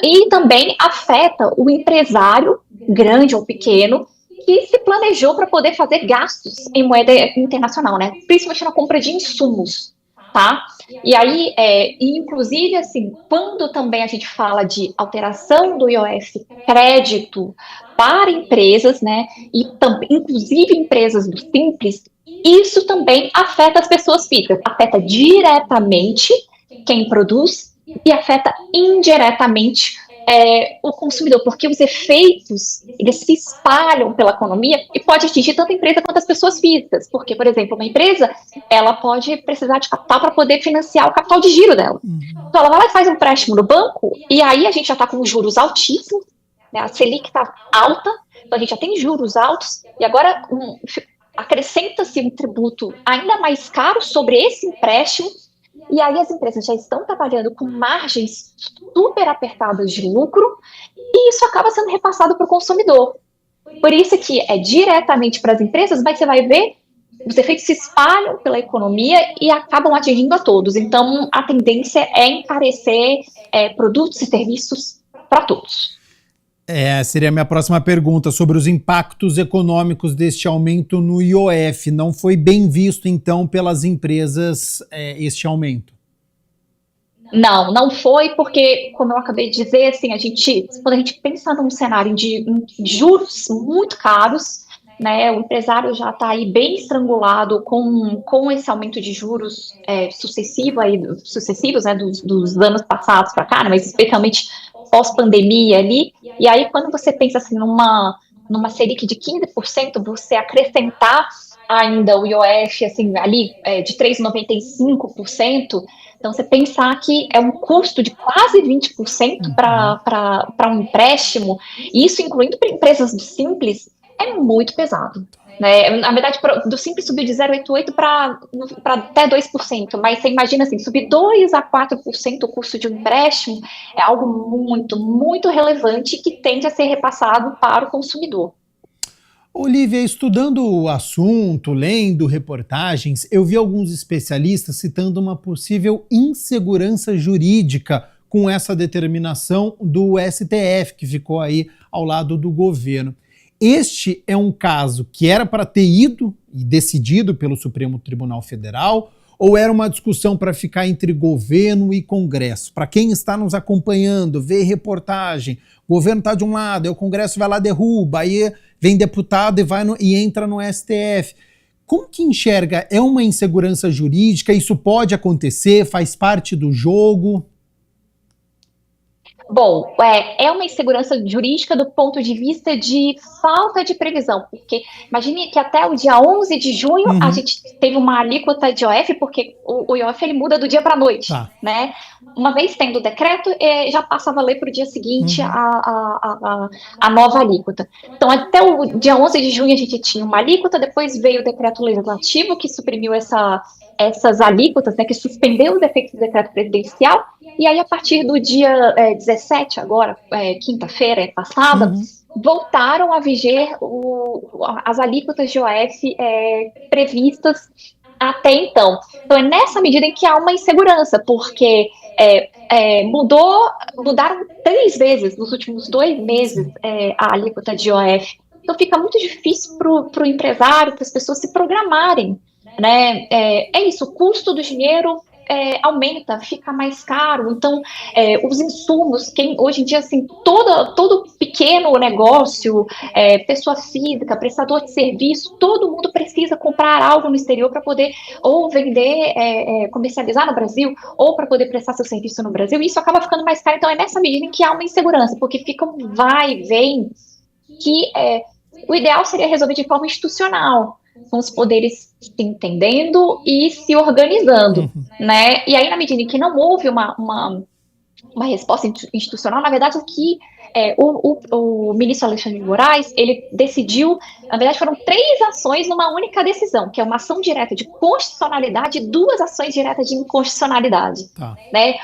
e também afeta o empresário, grande ou pequeno, que se planejou para poder fazer gastos em moeda internacional, né? Principalmente na compra de insumos, tá? E aí, inclusive, assim, quando também a gente fala de alteração do IOF crédito para empresas, né? E inclusive empresas do Simples, isso também afeta as pessoas físicas, afeta diretamente quem produz e afeta indiretamente o consumidor, porque os efeitos, eles se espalham pela economia e pode atingir tanto a empresa quanto as pessoas físicas, porque, por exemplo, uma empresa, ela pode precisar de capital para poder financiar o capital de giro dela. Então, ela vai lá e faz um empréstimo no banco, e aí a gente já está com juros altíssimos, né, a Selic está alta, então a gente já tem juros altos, e agora acrescenta-se um tributo ainda mais caro sobre esse empréstimo. E aí as empresas já estão trabalhando com margens super apertadas de lucro e isso acaba sendo repassado para o consumidor. Por isso que é diretamente para as empresas, mas você vai ver, os efeitos se espalham pela economia e acabam atingindo a todos. Então, a tendência é encarecer produtos e serviços para todos. Seria a minha próxima pergunta sobre os impactos econômicos deste aumento no IOF. Não foi bem visto, então, pelas empresas este aumento? Não foi, porque, como eu acabei de dizer, assim, quando a gente pensa num cenário de juros muito caros, né, o empresário já está aí bem estrangulado com esse aumento de juros sucessivos, né, dos anos passados para cá, né, mas especialmente pós-pandemia ali, e aí quando você pensa assim numa Selic de 15%, você acrescentar ainda o IOF assim, ali de 3,95%, então você pensar que é um custo de quase 20% para um empréstimo, isso incluindo para empresas do Simples, é muito pesado. Né? Na verdade, do Simples subiu de 0,88% para até 2%, mas você imagina assim, subir 2 a 4% o custo de um empréstimo é algo muito, muito relevante que tende a ser repassado para o consumidor. Olívia, estudando o assunto, lendo reportagens, eu vi alguns especialistas citando uma possível insegurança jurídica com essa determinação do STF, que ficou aí ao lado do governo. Este é um caso que era para ter ido e decidido pelo Supremo Tribunal Federal, ou era uma discussão para ficar entre governo e Congresso? Para quem está nos acompanhando, vê reportagem, o governo está de um lado, aí o Congresso vai lá, derruba, aí vem deputado e entra no STF. Como que enxerga? É uma insegurança jurídica? Isso pode acontecer? Faz parte do jogo? Bom, é uma insegurança jurídica do ponto de vista de falta de previsão, porque imagine que até o dia 11 de junho a gente teve uma alíquota de IOF, porque o IOF ele muda do dia para a noite, né? Uma vez tendo o decreto, já passa a valer para o dia seguinte a nova alíquota. Então, até o dia 11 de junho a gente tinha uma alíquota, depois veio o decreto legislativo que suprimiu essas alíquotas, né, que suspendeu os efeitos do decreto presidencial, e aí a partir do dia 17, agora, quinta-feira passada, voltaram a viger as alíquotas de IOF previstas até então. Então é nessa medida em que há uma insegurança, porque mudaram 3 vezes nos últimos 2 meses a alíquota de IOF. Então fica muito difícil para o empresário, para as pessoas se programarem. Né? É isso, o custo do dinheiro aumenta, fica mais caro. Então, os insumos, hoje em dia, assim, todo pequeno negócio, pessoa física, prestador de serviço, todo mundo precisa comprar algo no exterior para poder ou vender, comercializar no Brasil, ou para poder prestar seu serviço no Brasil, e isso acaba ficando mais caro. Então, é nessa medida em que há uma insegurança, porque fica um vai e vem, que o ideal seria resolver de forma institucional, com os poderes se entendendo e se organizando, né? E aí, na medida em que não houve uma resposta institucional, na verdade, aqui o ministro Alexandre de Moraes, ele decidiu, na verdade foram 3 ações numa única decisão, que é uma ação direta de constitucionalidade e 2 ações diretas de inconstitucionalidade. Né?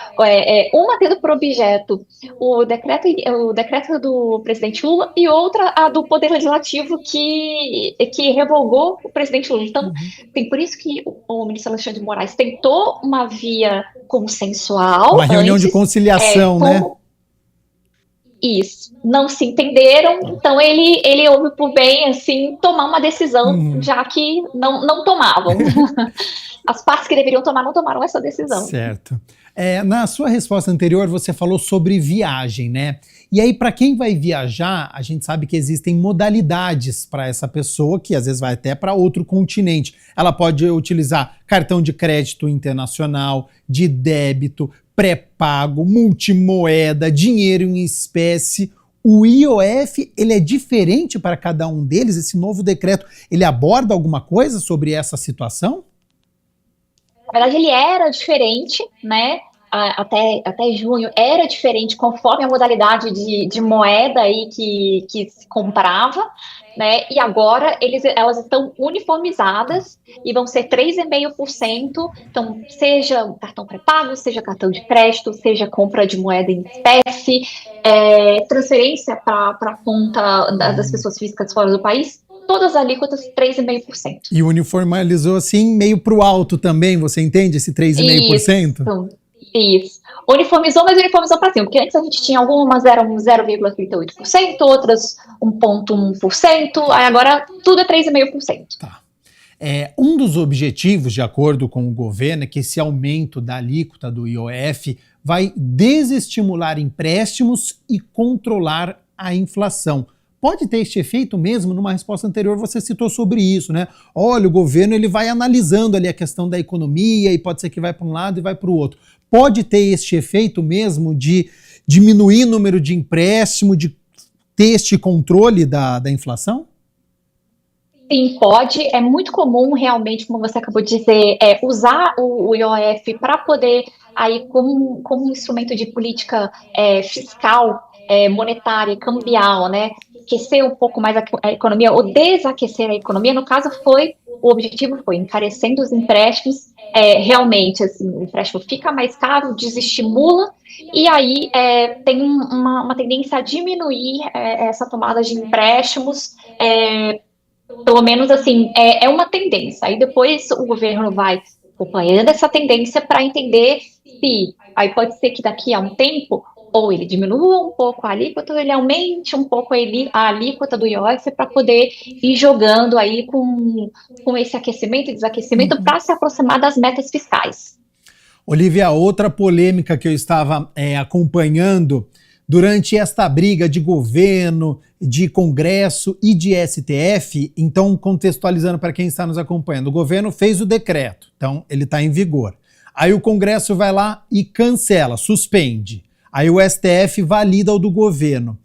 Uma tendo por objeto o decreto do presidente Lula e outra a do Poder Legislativo que revogou o presidente Lula. Então, tem por isso que o ministro Alexandre de Moraes tentou uma via consensual. Uma reunião de conciliação, né? Isso, não se entenderam, então ele houve por bem, assim, tomar uma decisão, já que não tomavam. As partes que deveriam tomar não tomaram essa decisão. Certo. Na sua resposta anterior, você falou sobre viagem, né? E aí, para quem vai viajar, a gente sabe que existem modalidades para essa pessoa, que às vezes vai até para outro continente. Ela pode utilizar cartão de crédito internacional, de débito, pré-pago, multimoeda, dinheiro em espécie. O IOF, ele é diferente para cada um deles? Esse novo decreto, ele aborda alguma coisa sobre essa situação? Na verdade, ele era diferente, né? Até junho era diferente conforme a modalidade de moeda aí que se comprava, né? E agora elas estão uniformizadas e vão ser 3,5%. Então, seja cartão pré-pago, seja cartão de crédito, seja compra de moeda em espécie, transferência para a conta das pessoas físicas fora do país, todas as alíquotas 3,5%. E uniformizou assim meio para o alto também, você entende esse 3,5%? Isso. Uniformizou, mas uniformizou para cima, porque antes a gente tinha algumas eram 0,38%, outras 1,1%, aí agora tudo é 3,5%. Tá. Um dos objetivos, de acordo com o governo, é que esse aumento da alíquota do IOF vai desestimular empréstimos e controlar a inflação. Pode ter este efeito mesmo? Numa resposta anterior você citou sobre isso, né? Olha, o governo ele vai analisando ali a questão da economia e pode ser que vai para um lado e vai para o outro. Pode ter este efeito mesmo de diminuir o número de empréstimo, de ter este controle da inflação? Sim, pode. É muito comum realmente, como você acabou de dizer, usar o IOF para poder, aí, como um instrumento de política fiscal, monetária, cambial, né? Aquecer um pouco mais a economia ou desaquecer a economia. No caso, o objetivo foi encarecendo os empréstimos. Realmente, assim, o empréstimo fica mais caro, desestimula, e aí tem uma tendência a diminuir essa tomada de empréstimos. Pelo menos, assim, é uma tendência. Aí depois o governo vai acompanhando essa tendência para entender se, aí pode ser que daqui a um tempo, ou ele diminua um pouco a alíquota, ou ele aumente um pouco a alíquota do IOF para poder ir jogando aí com esse aquecimento e desaquecimento para se aproximar das metas fiscais. Olivia, outra polêmica que eu estava acompanhando durante esta briga de governo, de Congresso e de STF, então contextualizando para quem está nos acompanhando, o governo fez o decreto, então ele está em vigor. Aí o Congresso vai lá e cancela, suspende. Aí o STF valida o do governo.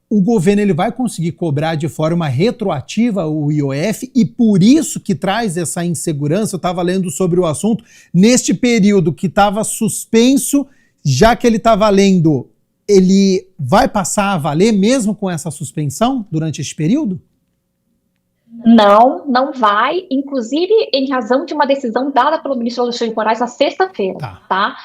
O governo ele vai conseguir cobrar de forma retroativa o IOF e por isso que traz essa insegurança. Eu estava lendo sobre o assunto. Neste período que estava suspenso, já que ele está valendo, ele vai passar a valer mesmo com essa suspensão durante esse período? Não vai, inclusive em razão de uma decisão dada pelo ministro Alexandre de Moraes na sexta-feira, tá?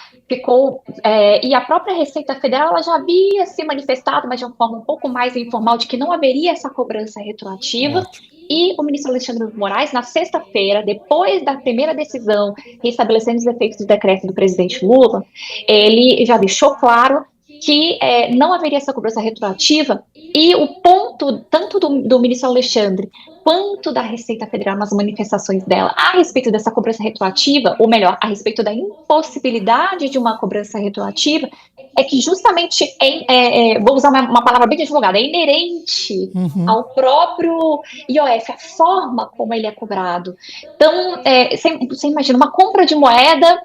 E a própria Receita Federal ela já havia se manifestado, mas de uma forma um pouco mais informal, de que não haveria essa cobrança retroativa. E o ministro Alexandre de Moraes, na sexta-feira, depois da primeira decisão restabelecendo os efeitos do decreto do presidente Lula, ele já deixou claro que não haveria essa cobrança retroativa, e o ponto tanto do ministro Alexandre quanto da Receita Federal nas manifestações dela a respeito dessa cobrança retroativa, ou melhor, a respeito da impossibilidade de uma cobrança retroativa, é que justamente, vou usar uma palavra bem de advogado, é inerente ao próprio IOF, a forma como ele é cobrado. Então, você imagina, uma compra de moeda,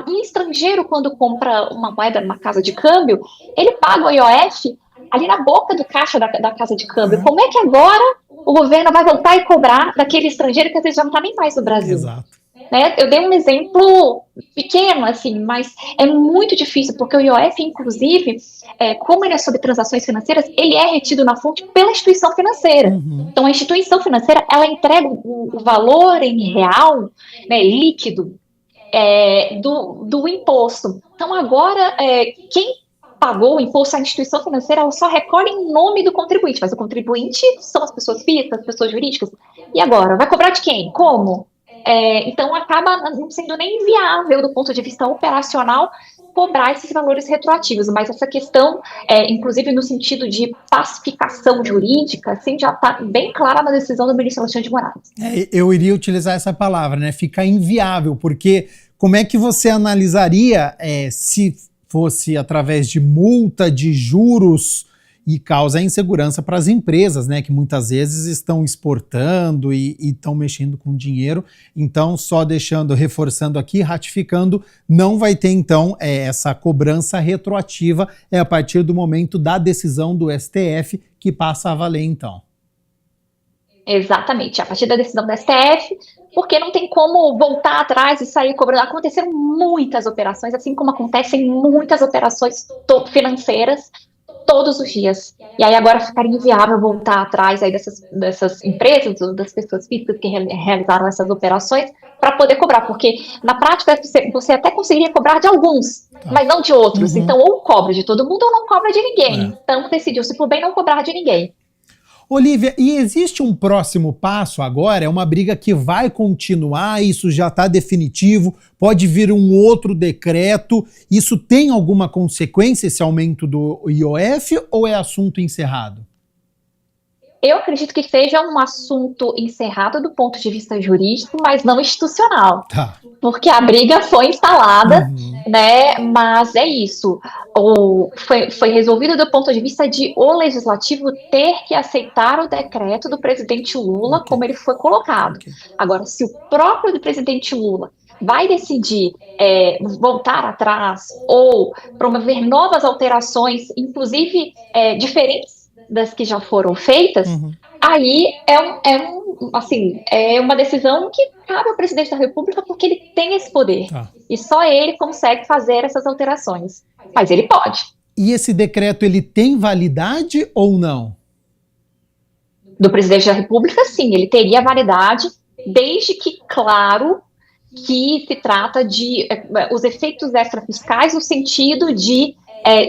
um estrangeiro quando compra uma moeda numa casa de câmbio, ele paga o IOF ali na boca do caixa da casa de câmbio. Como é que agora o governo vai voltar e cobrar daquele estrangeiro que às vezes já não está nem mais no Brasil? Exato. Né? Eu dei um exemplo pequeno, assim, mas é muito difícil, porque o IOF, inclusive, como ele é sobre transações financeiras, ele é retido na fonte pela instituição financeira. Então, a instituição financeira, ela entrega o valor em real, né, líquido, do imposto. Então, agora, quem pagou o imposto à instituição financeira, ela só recolhe em nome do contribuinte, mas o contribuinte são as pessoas físicas, as pessoas jurídicas. E agora, vai cobrar de quem? Como? Então, acaba não sendo nem viável, do ponto de vista operacional, cobrar esses valores retroativos. Mas essa questão, inclusive no sentido de pacificação jurídica, assim, já está bem clara na decisão do ministro Alexandre de Moraes. Eu iria utilizar essa palavra, né? Fica inviável, porque como é que você analisaria se fosse através de multa, de juros, e causa insegurança para as empresas, né, que muitas vezes estão exportando e estão mexendo com dinheiro. Então, só reforçando aqui, ratificando, não vai ter então essa cobrança retroativa a partir do momento da decisão do STF que passa a valer então. Exatamente, a partir da decisão do STF, porque não tem como voltar atrás e sair cobrando. Aconteceram muitas operações, assim como acontecem muitas operações financeiras todos os dias. E aí agora ficaria inviável voltar atrás aí dessas empresas, ou das pessoas físicas que realizaram essas operações, para poder cobrar, porque na prática você até conseguiria cobrar de alguns, mas não de outros. Então, ou cobra de todo mundo ou não cobra de ninguém. Então, decidiu-se por bem não cobrar de ninguém. Olívia, e existe um próximo passo agora? É uma briga que vai continuar? Isso já está definitivo? Pode vir um outro decreto? Isso tem alguma consequência, esse aumento do IOF, ou é assunto encerrado? Eu acredito que seja um assunto encerrado do ponto de vista jurídico, mas não institucional. Tá. Porque a briga foi instalada, né? Mas é isso. Foi resolvido do ponto de vista de o legislativo ter que aceitar o decreto do presidente Lula, como ele foi colocado. Agora, se o próprio presidente Lula vai decidir voltar atrás ou promover novas alterações, inclusive diferentes das que já foram feitas, aí é uma decisão que cabe ao presidente da República, porque ele tem esse poder. E só ele consegue fazer essas alterações. Mas ele pode. E esse decreto, ele tem validade ou não? Do presidente da República, sim. Ele teria validade, desde que, claro, que se trata de os efeitos extrafiscais no sentido de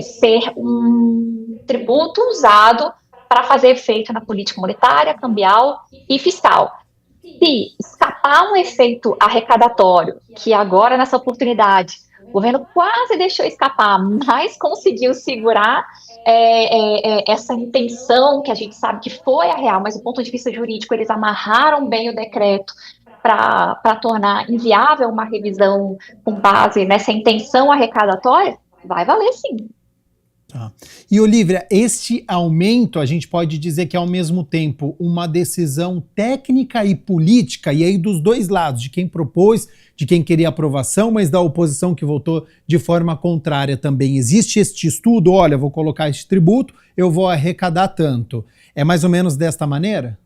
ser um tributo usado para fazer efeito na política monetária, cambial e fiscal. Se escapar um efeito arrecadatório, que agora nessa oportunidade o governo quase deixou escapar, mas conseguiu segurar essa intenção, que a gente sabe que foi a real, mas do ponto de vista jurídico eles amarraram bem o decreto para tornar inviável uma revisão com base nessa intenção arrecadatória, vai valer sim. Tá. E Olívia, este aumento a gente pode dizer que é ao mesmo tempo uma decisão técnica e política, e aí dos dois lados, de quem propôs, de quem queria aprovação, mas da oposição que votou de forma contrária também. Existe este estudo, olha, vou colocar este tributo, eu vou arrecadar tanto. É mais ou menos desta maneira?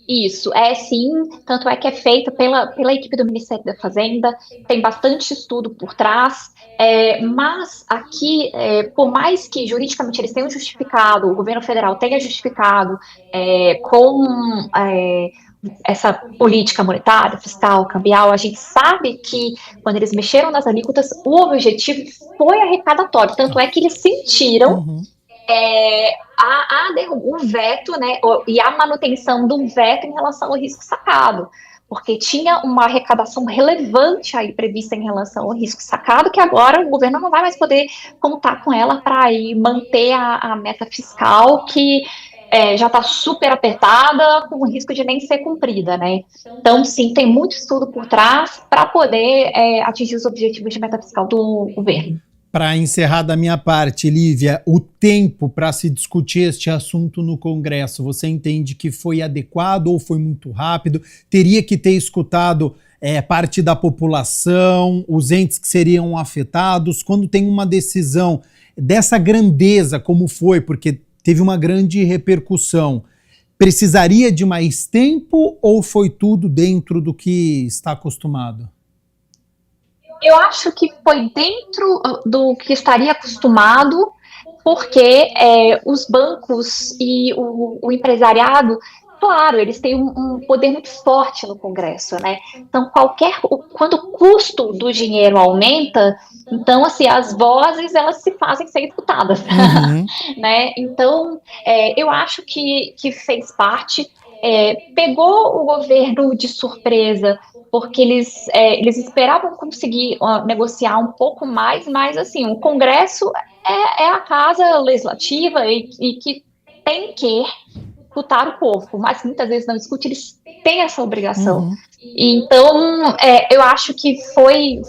Isso, sim, tanto é que é feita pela equipe do Ministério da Fazenda, tem bastante estudo por trás, mas aqui, por mais que juridicamente eles tenham justificado, o governo federal tenha justificado com essa política monetária, fiscal, cambial, a gente sabe que quando eles mexeram nas alíquotas, o objetivo foi arrecadatório, tanto é que eles sentiram o veto, né, e a manutenção do veto em relação ao risco sacado, porque tinha uma arrecadação relevante aí prevista em relação ao risco sacado, que agora o governo não vai mais poder contar com ela para manter a meta fiscal que já está super apertada, com o risco de nem ser cumprida, né? Então, sim, tem muito estudo por trás para poder atingir os objetivos de meta fiscal do governo. Para encerrar da minha parte, Lívia, o tempo para se discutir este assunto no Congresso, você entende que foi adequado ou foi muito rápido? Teria que ter escutado parte da população, os entes que seriam afetados, quando tem uma decisão dessa grandeza como foi, porque teve uma grande repercussão, precisaria de mais tempo ou foi tudo dentro do que está acostumado? Eu acho que foi dentro do que estaria acostumado, porque os bancos e o empresariado, claro, eles têm um poder muito forte no Congresso, né? Então, quando o custo do dinheiro aumenta, então, assim, as vozes, elas se fazem ser escutadas, né? Então, eu acho que fez parte, pegou o governo de surpresa, porque eles esperavam conseguir negociar um pouco mais, mas, assim, o Congresso é a casa legislativa e que tem que escutar o povo, mas muitas vezes não escute, eles têm essa obrigação. Então, eu acho que foi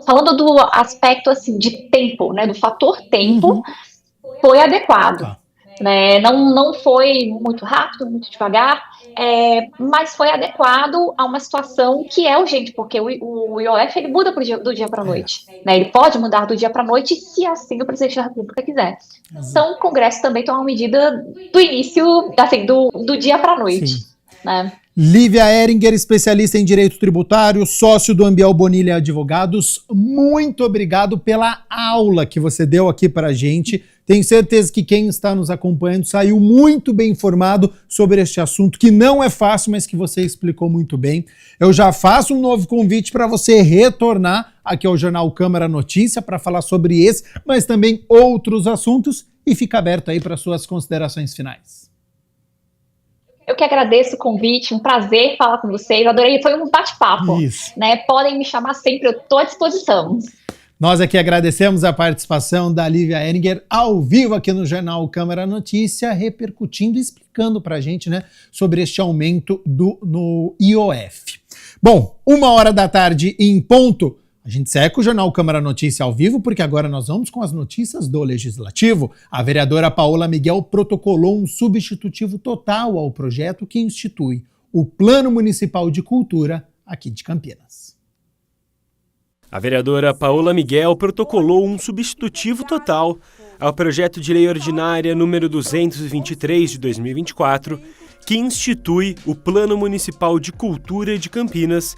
falando do aspecto, assim, de tempo, né, do fator tempo, foi adequado. Né? Não foi muito rápido, muito devagar, mas foi adequado a uma situação que é urgente, porque o IOF ele muda do dia para a noite. Né? Ele pode mudar do dia para a noite se assim o presidente da República quiser. Então, o Congresso também tem uma medida do início, assim, do dia para a noite. Né? Lívia Heringer, especialista em direito tributário, sócio do Ambiel Bonilha Advogados, muito obrigado pela aula que você deu aqui para a gente. Tenho certeza que quem está nos acompanhando saiu muito bem informado sobre este assunto, que não é fácil, mas que você explicou muito bem. Eu já faço um novo convite para você retornar aqui ao Jornal Câmara Notícia para falar sobre esse, mas também outros assuntos, e fica aberto aí para suas considerações finais. Eu que agradeço o convite, um prazer falar com vocês, adorei, foi um bate-papo, né? Podem me chamar sempre, eu estou à disposição. Nós aqui agradecemos a participação da Lívia Heringer ao vivo aqui no Jornal Câmara Notícia, repercutindo e explicando para a gente, né, sobre este aumento no IOF. Bom, 13h em ponto. A gente segue o Jornal Câmara Notícia ao vivo, porque agora nós vamos com as notícias do Legislativo. A vereadora Paola Miguel protocolou um substitutivo total ao projeto que institui o Plano Municipal de Cultura aqui de Campinas. A vereadora Paola Miguel protocolou um substitutivo total ao projeto de lei ordinária número 223 de 2024, que institui o Plano Municipal de Cultura de Campinas,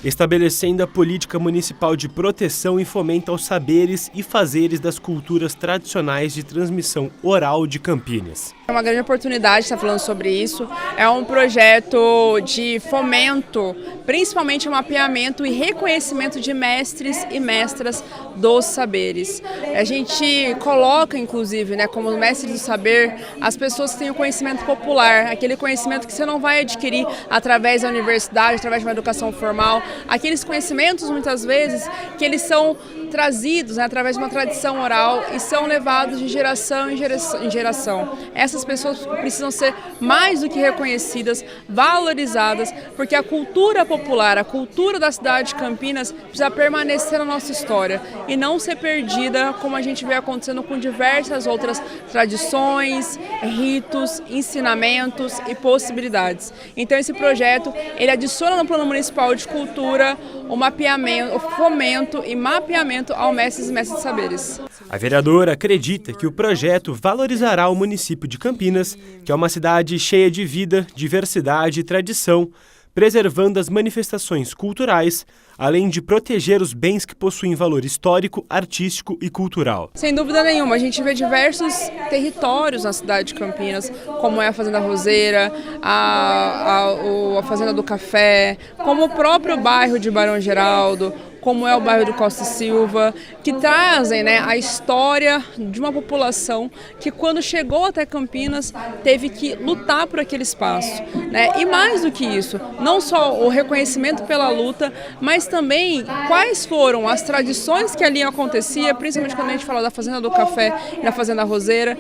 estabelecendo a política municipal de proteção e fomento aos saberes e fazeres das culturas tradicionais de transmissão oral de Campinas. É uma grande oportunidade estar falando sobre isso. É um projeto de fomento, principalmente mapeamento e reconhecimento de mestres e mestras dos saberes. A gente coloca, inclusive, né, como mestres do saber, as pessoas que têm o conhecimento popular, aquele conhecimento que você não vai adquirir através da universidade, através de uma educação formal, aqueles conhecimentos, muitas vezes, que eles são trazidos, né, através de uma tradição oral e são levados de geração em geração. Essas pessoas precisam ser mais do que reconhecidas, valorizadas, porque a cultura popular, a cultura da cidade de Campinas precisa permanecer na nossa história e não ser perdida, como a gente vê acontecendo com diversas outras tradições, ritos, ensinamentos e possibilidades. Então esse projeto, ele adiciona no Plano Municipal de Cultura o mapeamento, o fomento e mapeamento ao mestres e mestres de saberes. A vereadora acredita que o projeto valorizará o município de Campinas, que é uma cidade cheia de vida, diversidade e tradição, preservando as manifestações culturais, além de proteger os bens que possuem valor histórico, artístico e cultural. Sem dúvida nenhuma, a gente vê diversos territórios na cidade de Campinas, como é a Fazenda Roseira, a Fazenda do Café, como o próprio bairro de Barão Geraldo, como é o bairro do Costa e Silva, que trazem, né, a história de uma população que quando chegou até Campinas teve que lutar por aquele espaço, né? E mais do que isso, não só o reconhecimento pela luta, mas também quais foram as tradições que ali acontecia, principalmente quando a gente fala da Fazenda do Café e da Fazenda Roseira,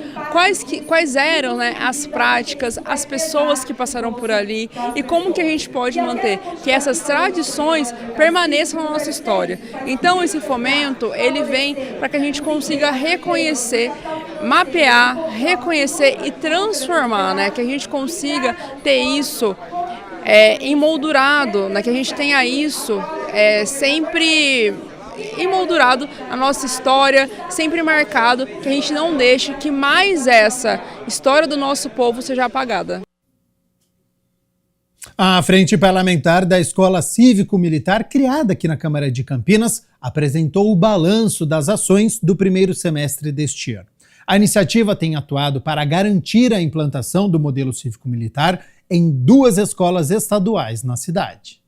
quais eram, né, as práticas, as pessoas que passaram por ali e como que a gente pode manter que essas tradições permaneçam na nossa história. Então esse fomento, ele vem para que a gente consiga reconhecer, mapear, reconhecer e transformar, né? Que a gente consiga ter isso emoldurado, né? Que a gente tenha isso sempre emoldurado a nossa história, sempre marcado, que a gente não deixe que mais essa história do nosso povo seja apagada. A Frente Parlamentar da Escola Cívico-Militar, criada aqui na Câmara de Campinas, apresentou o balanço das ações do primeiro semestre deste ano. A iniciativa tem atuado para garantir a implantação do modelo cívico-militar em 2 escolas estaduais na cidade.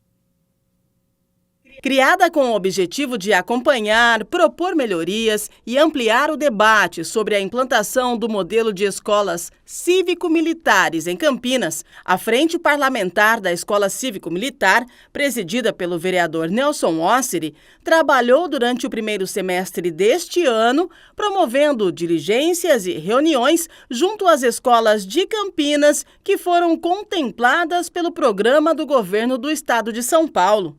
Criada com o objetivo de acompanhar, propor melhorias e ampliar o debate sobre a implantação do modelo de escolas cívico-militares em Campinas, a Frente Parlamentar da Escola Cívico-Militar, presidida pelo vereador Nelson Osseri, trabalhou durante o primeiro semestre deste ano, promovendo diligências e reuniões junto às escolas de Campinas que foram contempladas pelo programa do governo do estado de São Paulo.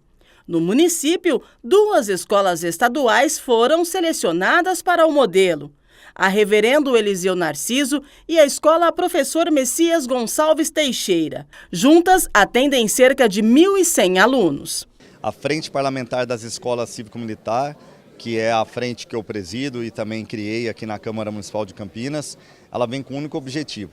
No município, 2 escolas estaduais foram selecionadas para o modelo. A Reverendo Eliseu Narciso e a Escola Professor Messias Gonçalves Teixeira. Juntas, atendem cerca de 1.100 alunos. A Frente Parlamentar das Escolas Cívico-Militar, que é a frente que eu presido e também criei aqui na Câmara Municipal de Campinas, ela vem com um único objetivo: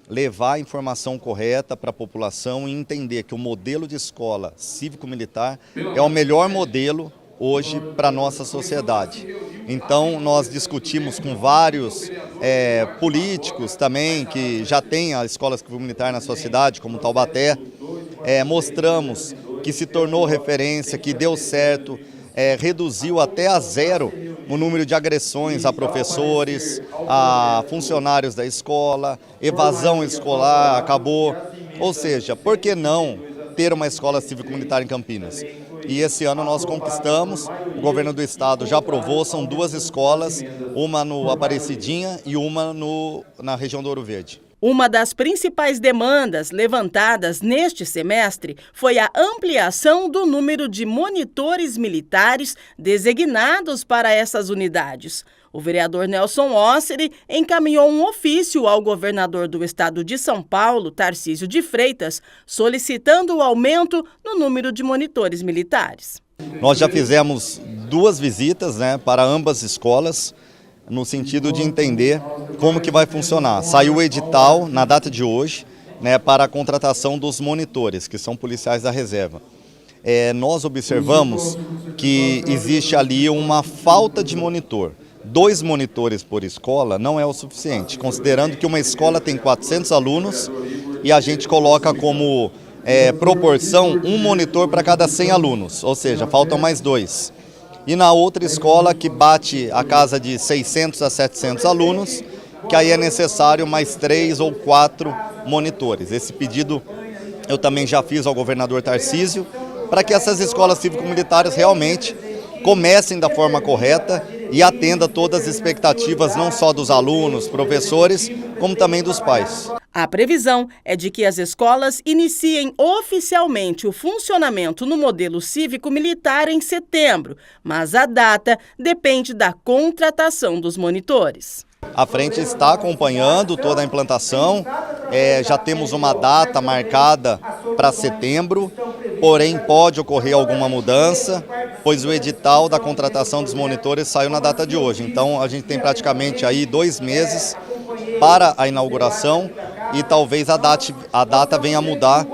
levar a informação correta para a população e entender que o modelo de escola cívico-militar é o melhor modelo hoje para a nossa sociedade. Então nós discutimos com vários políticos também que já têm a escola cívico-militar na sua cidade, como Taubaté, mostramos que se tornou referência, que deu certo, reduziu até a 0 o número de agressões a professores, a funcionários da escola, evasão escolar acabou. Ou seja, por que não ter uma escola cívico-militar em Campinas? E esse ano nós conquistamos, o governo do estado já aprovou, são 2 escolas, uma no Aparecidinha e uma na região do Ouro Verde. Uma das principais demandas levantadas neste semestre foi a ampliação do número de monitores militares designados para essas unidades. O vereador Nelson Osseri encaminhou um ofício ao governador do estado de São Paulo, Tarcísio de Freitas, solicitando o aumento no número de monitores militares. Nós já fizemos 2 visitas, para ambas escolas, no sentido de entender como que vai funcionar. Saiu o edital na data de hoje, para a contratação dos monitores, que são policiais da reserva. Nós observamos que existe ali uma falta de monitor. 2 monitores por escola não é o suficiente, considerando que uma escola tem 400 alunos e a gente coloca como proporção 1 monitor para cada 100 alunos, ou seja, faltam mais 2. E na outra escola, que bate a casa de 600 a 700 alunos, que aí é necessário mais 3 ou 4 monitores. Esse pedido eu também já fiz ao governador Tarcísio, para que essas escolas cívico-militares realmente comecem da forma correta e atenda todas as expectativas, não só dos alunos, professores, como também dos pais. A previsão é de que as escolas iniciem oficialmente o funcionamento no modelo cívico-militar em setembro, mas a data depende da contratação dos monitores. A frente está acompanhando toda a implantação, já temos uma data marcada para setembro, porém pode ocorrer alguma mudança, pois o edital da contratação dos monitores saiu na data de hoje. Então a gente tem praticamente aí 2 meses para a inauguração e talvez a data venha a mudar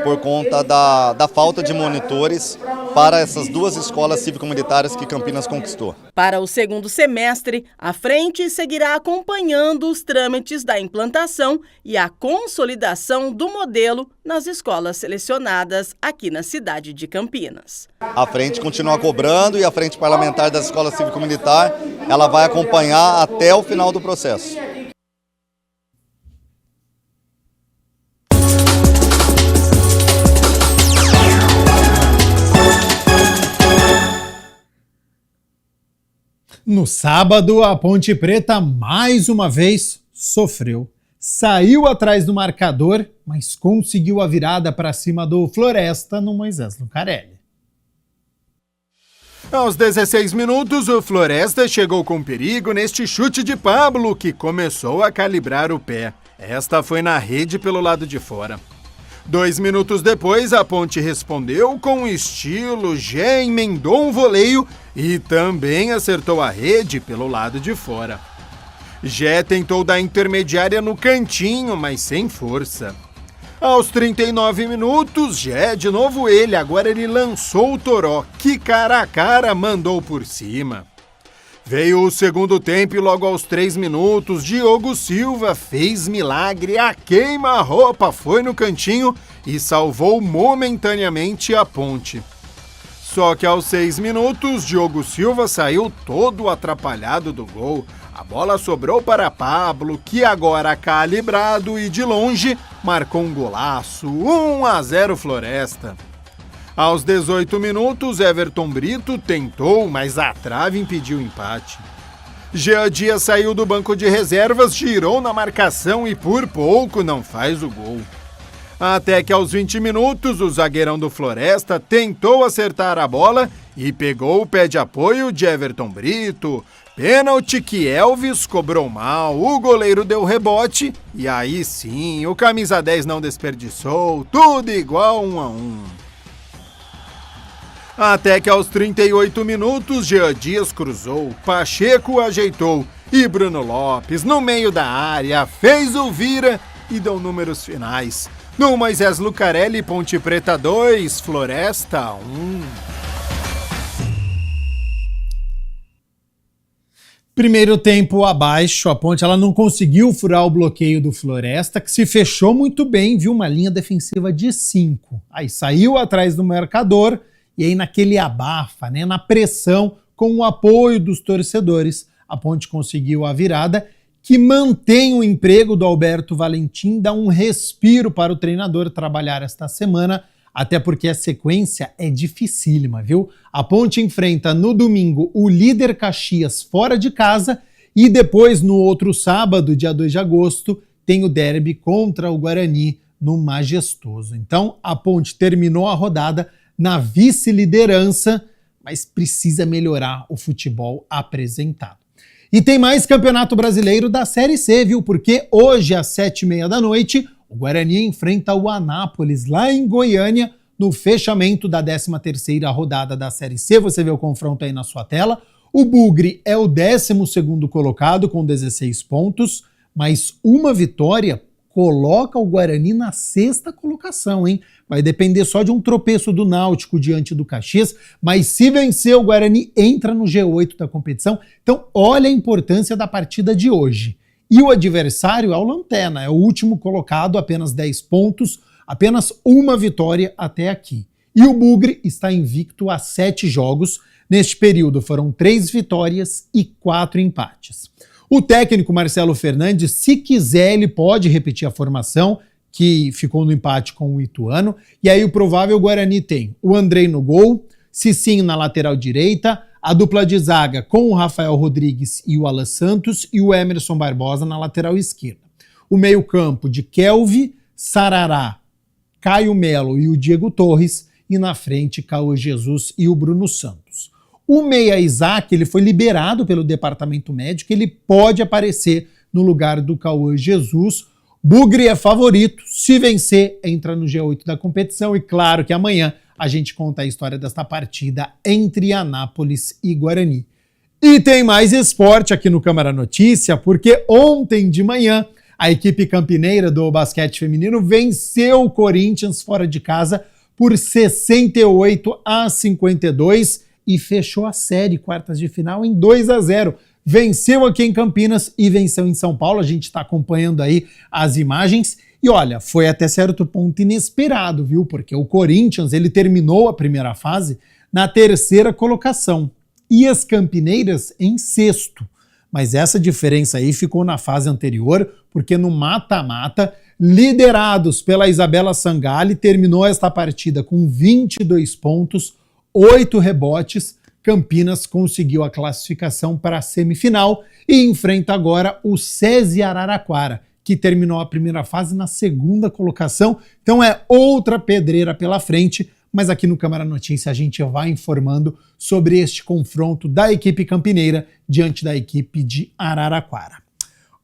por conta da falta de monitores para essas duas escolas cívico-militares que Campinas conquistou. Para o segundo semestre, a frente seguirá acompanhando os trâmites da implantação e a consolidação do modelo nas escolas selecionadas aqui na cidade de Campinas. A frente continua cobrando e a frente parlamentar da escola cívico-militar, ela vai acompanhar até o final do processo. No sábado, a Ponte Preta mais uma vez sofreu. Saiu atrás do marcador, mas conseguiu a virada para cima do Floresta no Moisés Lucarelli. Aos 16 minutos, o Floresta chegou com perigo neste chute de Pablo, que começou a calibrar o pé. Esta foi na rede pelo lado de fora. 2 minutos depois, a Ponte respondeu com estilo, já emendou um voleio e também acertou a rede pelo lado de fora. Jé tentou dar intermediária no cantinho, mas sem força. Aos 39 minutos, Jé, de novo ele, agora ele lançou o toró, que cara a cara mandou por cima. Veio o segundo tempo e logo aos 3 minutos, Diogo Silva fez milagre, a queima-roupa foi no cantinho e salvou momentaneamente a Ponte. Só que aos 6 minutos, Diogo Silva saiu todo atrapalhado do gol. A bola sobrou para Pablo, que agora calibrado e de longe marcou um golaço, 1-0 Floresta. Aos 18 minutos, Everton Brito tentou, mas a trave impediu o empate. Jean Dias saiu do banco de reservas, girou na marcação e por pouco não faz o gol. Até que aos 20 minutos, o zagueirão do Floresta tentou acertar a bola e pegou o pé de apoio de Everton Brito. Pênalti que Elvis cobrou mal, o goleiro deu rebote e aí sim, o camisa 10 não desperdiçou, tudo igual 1-1. Até que aos 38 minutos, Jean Dias cruzou, Pacheco ajeitou e Bruno Lopes, no meio da área, fez o vira e deu números finais. No Moisés Lucarelli, Ponte Preta 2, Floresta 1. Primeiro tempo abaixo, a Ponte ela não conseguiu furar o bloqueio do Floresta, que se fechou muito bem, viu uma linha defensiva de 5. Aí saiu atrás do marcador, e aí naquele abafa, né, na pressão, com o apoio dos torcedores, a Ponte conseguiu a virada, que mantém o emprego do Alberto Valentim, dá um respiro para o treinador trabalhar esta semana, até porque a sequência é dificílima, viu? A Ponte enfrenta no domingo o líder Caxias fora de casa e depois no outro sábado, dia 2 de agosto, tem o derby contra o Guarani no Majestoso. Então a Ponte terminou a rodada na vice-liderança, mas precisa melhorar o futebol apresentado. E tem mais Campeonato Brasileiro da Série C, viu? Porque hoje, às 7h30 da noite, o Guarani enfrenta o Anápolis, lá em Goiânia, no fechamento da 13ª rodada da Série C. Você vê o confronto aí na sua tela. O Bugre é o 12º colocado, com 16 pontos, mas uma vitória coloca o Guarani na 6ª colocação, hein? Vai depender só de um tropeço do Náutico diante do Caxias, mas se vencer, o Guarani entra no G8 da competição. Então, olha a importância da partida de hoje. E o adversário é o Lanterna, é o último colocado, apenas 10 pontos, apenas uma vitória até aqui. E o Bugre está invicto a 7 jogos. Neste período foram 3 vitórias e 4 empates. O técnico Marcelo Fernandes, se quiser, ele pode repetir a formação, que ficou no empate com o Ituano. E aí o provável Guarani tem o Andrei no gol, Cicinho na lateral direita, a dupla de zaga com o Rafael Rodrigues e o Alan Santos e o Emerson Barbosa na lateral esquerda. O meio-campo de Kelvin, Sarará, Caio Melo e o Diego Torres, e na frente Cauã Jesus e o Bruno Santos. O meia Isaac, ele foi liberado pelo departamento médico, ele pode aparecer no lugar do Cauã Jesus. Bugre é favorito, se vencer, entra no G8 da competição e claro que amanhã a gente conta a história desta partida entre Anápolis e Guarani. E tem mais esporte aqui no Câmara Notícia, porque ontem de manhã a equipe campineira do basquete feminino venceu o Corinthians fora de casa por 68-52 e fechou a série quartas de final em 2-0. Venceu aqui em Campinas e venceu em São Paulo. A gente está acompanhando aí as imagens. E olha, foi até certo ponto inesperado, viu? Porque o Corinthians, ele terminou a primeira fase na 3ª colocação e as Campineiras em 6º. Mas essa diferença aí ficou na fase anterior, porque no mata-mata, liderados pela Isabela Sangalli, terminou esta partida com 22 pontos, 8 rebotes. Campinas conseguiu a classificação para a semifinal e enfrenta agora o SESI Araraquara, que terminou a primeira fase na 2ª colocação. Então é outra pedreira pela frente, mas aqui no Câmara Notícia a gente vai informando sobre este confronto da equipe campineira diante da equipe de Araraquara.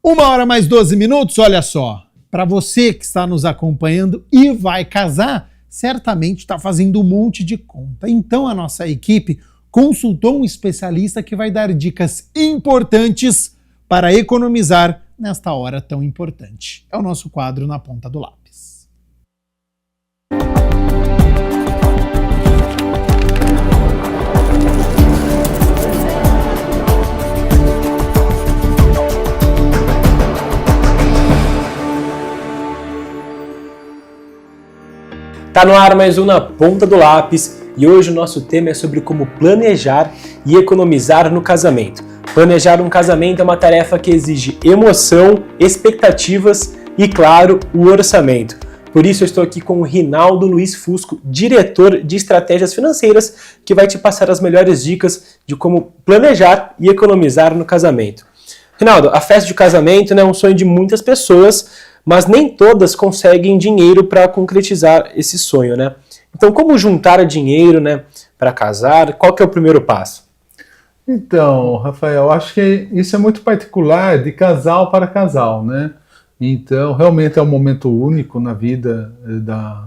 1h mais 12 minutos, olha só. Para você que está nos acompanhando e vai casar, certamente está fazendo um monte de conta. Então a nossa equipe consultou um especialista que vai dar dicas importantes para economizar nesta hora tão importante. É o nosso quadro Na Ponta do Lápis. Tá no ar mais um Na Ponta do Lápis e hoje o nosso tema é sobre como planejar e economizar no casamento. Planejar um casamento é uma tarefa que exige emoção, expectativas e, claro, o orçamento. Por isso eu estou aqui com o Rinaldo Luiz Fusco, diretor de estratégias financeiras, que vai te passar as melhores dicas de como planejar e economizar no casamento. Rinaldo, a festa de casamento é um sonho de muitas pessoas, mas nem todas conseguem dinheiro para concretizar esse sonho, né? Então, como juntar dinheiro, né, para casar? Qual que é o primeiro passo? Então, Rafael, acho que isso é muito particular de casal para casal, né? Então, realmente é um momento único na vida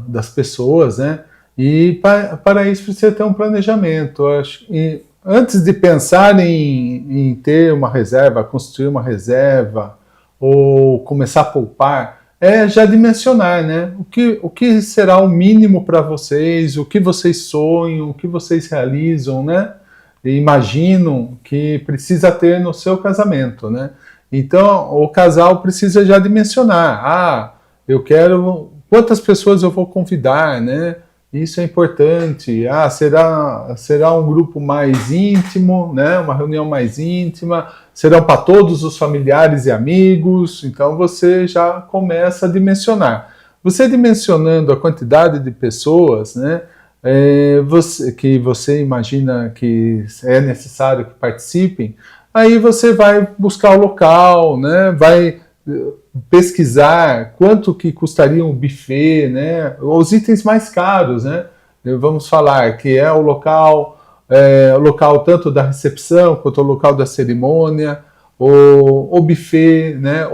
das pessoas, né? E para isso precisa ter um planejamento. Acho que antes de pensar em ter uma reserva, construir uma reserva ou começar a poupar, é já dimensionar, né? O que será o mínimo para vocês, o que vocês sonham, o que vocês realizam, né? E imaginam que precisa ter no seu casamento, né? Então, o casal precisa já dimensionar. Eu quero... Quantas pessoas eu vou convidar, né? Isso é importante. Será um grupo mais íntimo, né? Uma reunião mais íntima. Serão para todos os familiares e amigos. Então, você já começa a dimensionar. Você dimensionando a quantidade de pessoas, né? Que você imagina que é necessário que participem, aí você vai buscar o local, né? Vai pesquisar quanto que custaria um buffet, né? Os itens mais caros, né? Vamos falar que é o local tanto da recepção quanto o local da cerimônia, o buffet, né?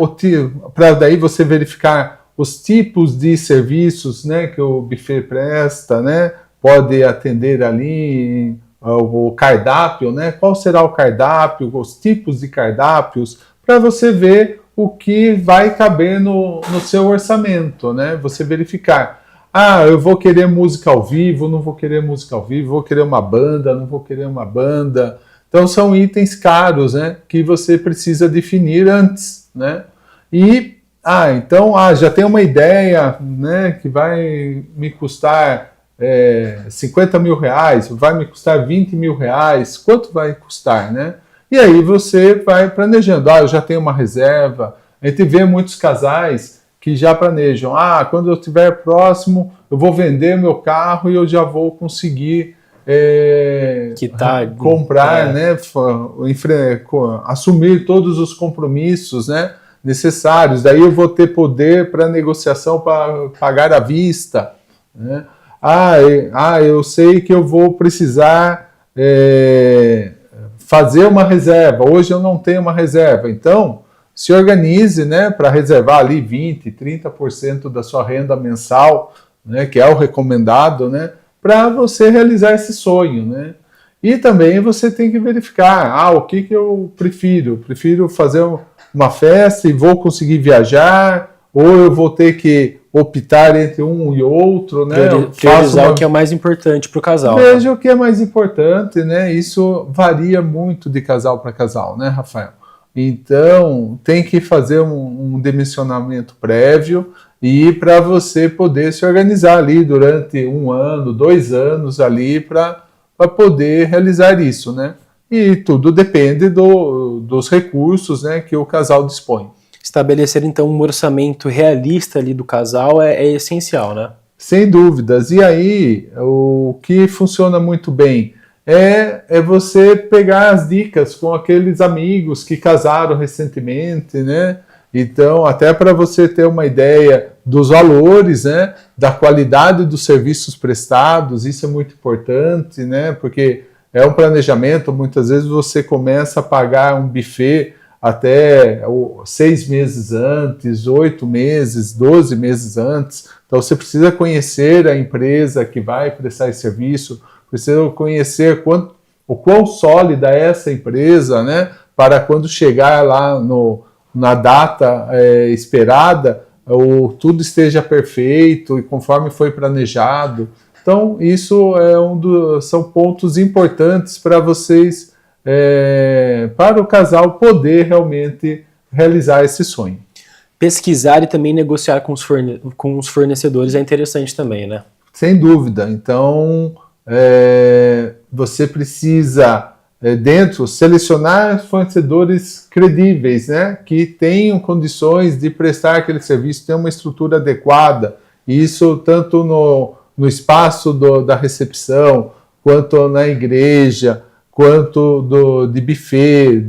Para daí você verificar os tipos de serviços, né, que o buffet presta, né? Pode atender ali o cardápio, né? Qual será o cardápio, os tipos de cardápios, para você ver o que vai caber no seu orçamento, né? Você verificar, eu vou querer música ao vivo, não vou querer música ao vivo, vou querer uma banda, não vou querer uma banda. Então são itens caros, né? Que você precisa definir antes, né? E, já tem uma ideia, né? Que vai me custar 50 mil reais, vai me custar 20 mil reais, quanto vai custar, né? E aí você vai planejando, eu já tenho uma reserva. A gente vê muitos casais que já planejam, quando eu estiver próximo, eu vou vender meu carro e eu já vou conseguir comprar, né? Assumir todos os compromissos, né, necessários. Daí eu vou ter poder para negociação, para pagar à vista, né? Eu sei que eu vou precisar fazer uma reserva. Hoje eu não tenho uma reserva. Então, se organize, né, para reservar ali 20%, 30% da sua renda mensal, né, que é o recomendado, né, para você realizar esse sonho, né? E também você tem que verificar, o que eu prefiro? Prefiro fazer uma festa e vou conseguir viajar, ou eu vou ter que optar entre um e outro, né? Priorizar o que é mais importante para o casal. Veja o que é mais importante, né? Isso varia muito de casal para casal, né, Rafael? Então, tem que fazer um dimensionamento prévio e para você poder se organizar ali durante 1 ano, 2 anos ali para poder realizar isso, né? E tudo depende dos recursos, né, que o casal dispõe. Estabelecer, então, um orçamento realista ali do casal é essencial, né? Sem dúvidas. E aí, o que funciona muito bem é você pegar as dicas com aqueles amigos que casaram recentemente, né? Então, até para você ter uma ideia dos valores, né? Da qualidade dos serviços prestados, isso é muito importante, né? Porque é um planejamento, muitas vezes você começa a pagar um buffet até 6 meses antes, 8 meses, 12 meses antes. Então você precisa conhecer a empresa que vai prestar esse serviço, precisa conhecer o quão sólida é essa empresa, né? Para quando chegar lá na data esperada, tudo esteja perfeito e conforme foi planejado. Então isso são pontos importantes para vocês, para o casal poder realmente realizar esse sonho. Pesquisar e também negociar com os fornecedores é interessante também, né? Sem dúvida. Então, você precisa, selecionar fornecedores credíveis, né? Que tenham condições de prestar aquele serviço, ter uma estrutura adequada. Isso tanto no espaço da recepção, quanto na igreja, quanto de buffet,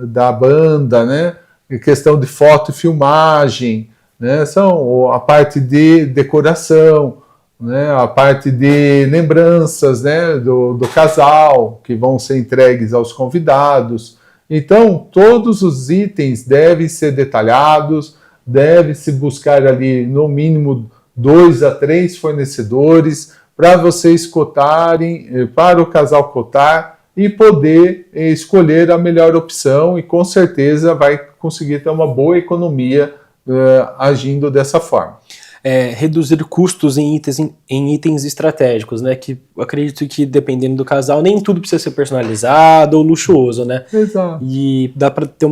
da banda, né? Questão de foto e filmagem, né? São a parte de decoração, né? A parte de lembranças, né? do casal, que vão ser entregues aos convidados. Então, todos os itens devem ser detalhados, deve-se buscar ali, no mínimo, 2 a 3 fornecedores para vocês cotarem, para o casal cotar e poder escolher a melhor opção e com certeza vai conseguir ter uma boa economia agindo dessa forma. Reduzir custos em itens estratégicos, né? Que eu acredito que dependendo do casal, nem tudo precisa ser personalizado ou luxuoso, né? Exato. E dá para ter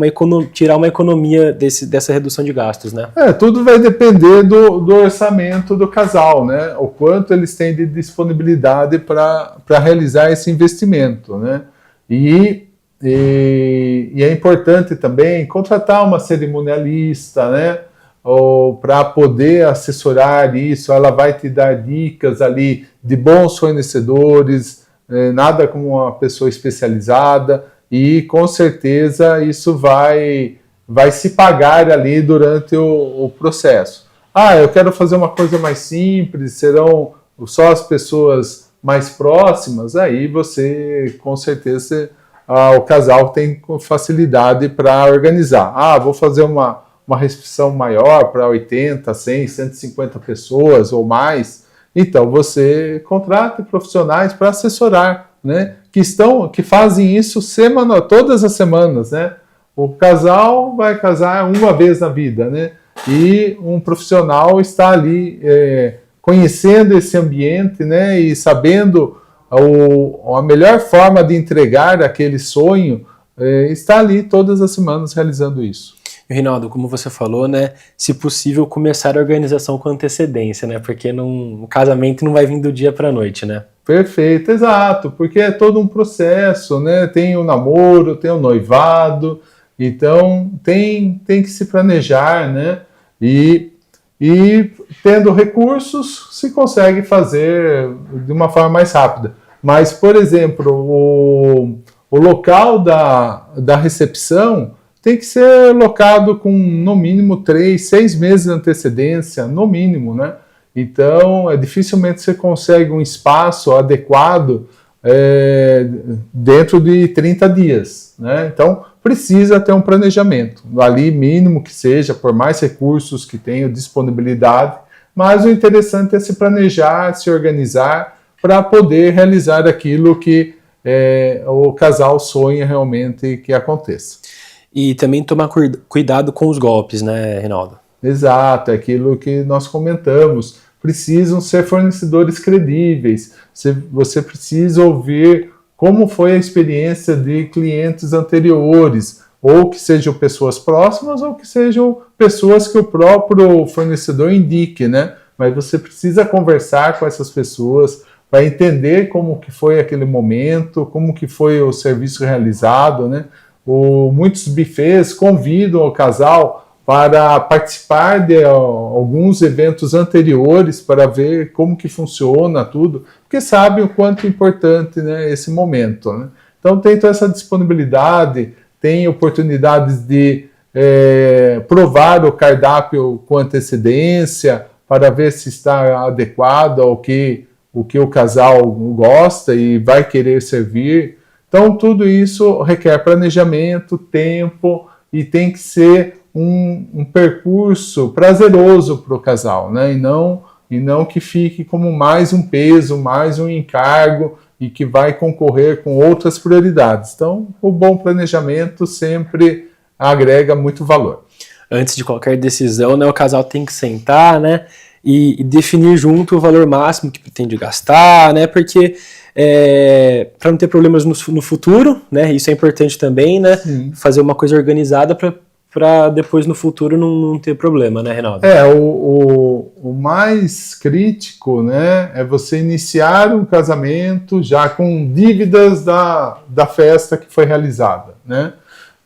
tirar uma economia dessa redução de gastos, né? Tudo vai depender do orçamento do casal, né? O quanto eles têm de disponibilidade para realizar esse investimento, né? E é importante também contratar uma cerimonialista, né? Ou para poder assessorar isso, ela vai te dar dicas ali de bons fornecedores, nada como uma pessoa especializada, e com certeza isso vai se pagar ali durante o processo. Eu quero fazer uma coisa mais simples, serão só as pessoas mais próximas, aí você, com certeza, o casal tem facilidade para organizar. Vou fazer uma recepção maior para 80, 100, 150 pessoas ou mais, então você contrata profissionais para assessorar, né? Que fazem isso todas as semanas, né? O casal vai casar uma vez na vida, né? E um profissional está ali conhecendo esse ambiente, né? E sabendo a melhor forma de entregar aquele sonho, está ali todas as semanas realizando isso. Rinaldo, como você falou, né, se possível começar a organização com antecedência, né, porque o casamento não vai vir do dia para a noite, né? Perfeito, exato, porque é todo um processo, né, tem o namoro, tem o noivado, então tem que se planejar, né, e tendo recursos se consegue fazer de uma forma mais rápida. Mas, por exemplo, o local da recepção tem que ser locado com, no mínimo, 3, 6 meses de antecedência, no mínimo, né? Então, dificilmente você consegue um espaço adequado dentro de 30 dias, né? Então, precisa ter um planejamento, ali mínimo que seja, por mais recursos que tenha, disponibilidade, mas o interessante é se planejar, se organizar, para poder realizar aquilo que o casal sonha realmente que aconteça. E também tomar cuidado com os golpes, né, Rinaldo? Exato, é aquilo que nós comentamos. Precisam ser fornecedores credíveis. Você precisa ouvir como foi a experiência de clientes anteriores, ou que sejam pessoas próximas, ou que sejam pessoas que o próprio fornecedor indique, né? Mas você precisa conversar com essas pessoas para entender como que foi aquele momento, como que foi o serviço realizado, né? Muitos buffets convidam o casal para participar de alguns eventos anteriores para ver como que funciona tudo, porque sabem o quanto é importante, né, esse momento, né? Então tem toda essa disponibilidade, tem oportunidades de provar o cardápio com antecedência para ver se está adequado ao que o casal gosta e vai querer servir. Então tudo isso requer planejamento, tempo, e tem que ser um percurso prazeroso para o casal, né? E não que fique como mais um peso, mais um encargo e que vai concorrer com outras prioridades. Então, o bom planejamento sempre agrega muito valor. Antes de qualquer decisão, né, o casal tem que sentar, né, e definir junto o valor máximo que pretende gastar, né, porque para não ter problemas no futuro, né, isso é importante também, né, fazer uma coisa organizada para depois no futuro não ter problema, né, Reinaldo? O mais crítico, né, é você iniciar um casamento já com dívidas da festa que foi realizada, né?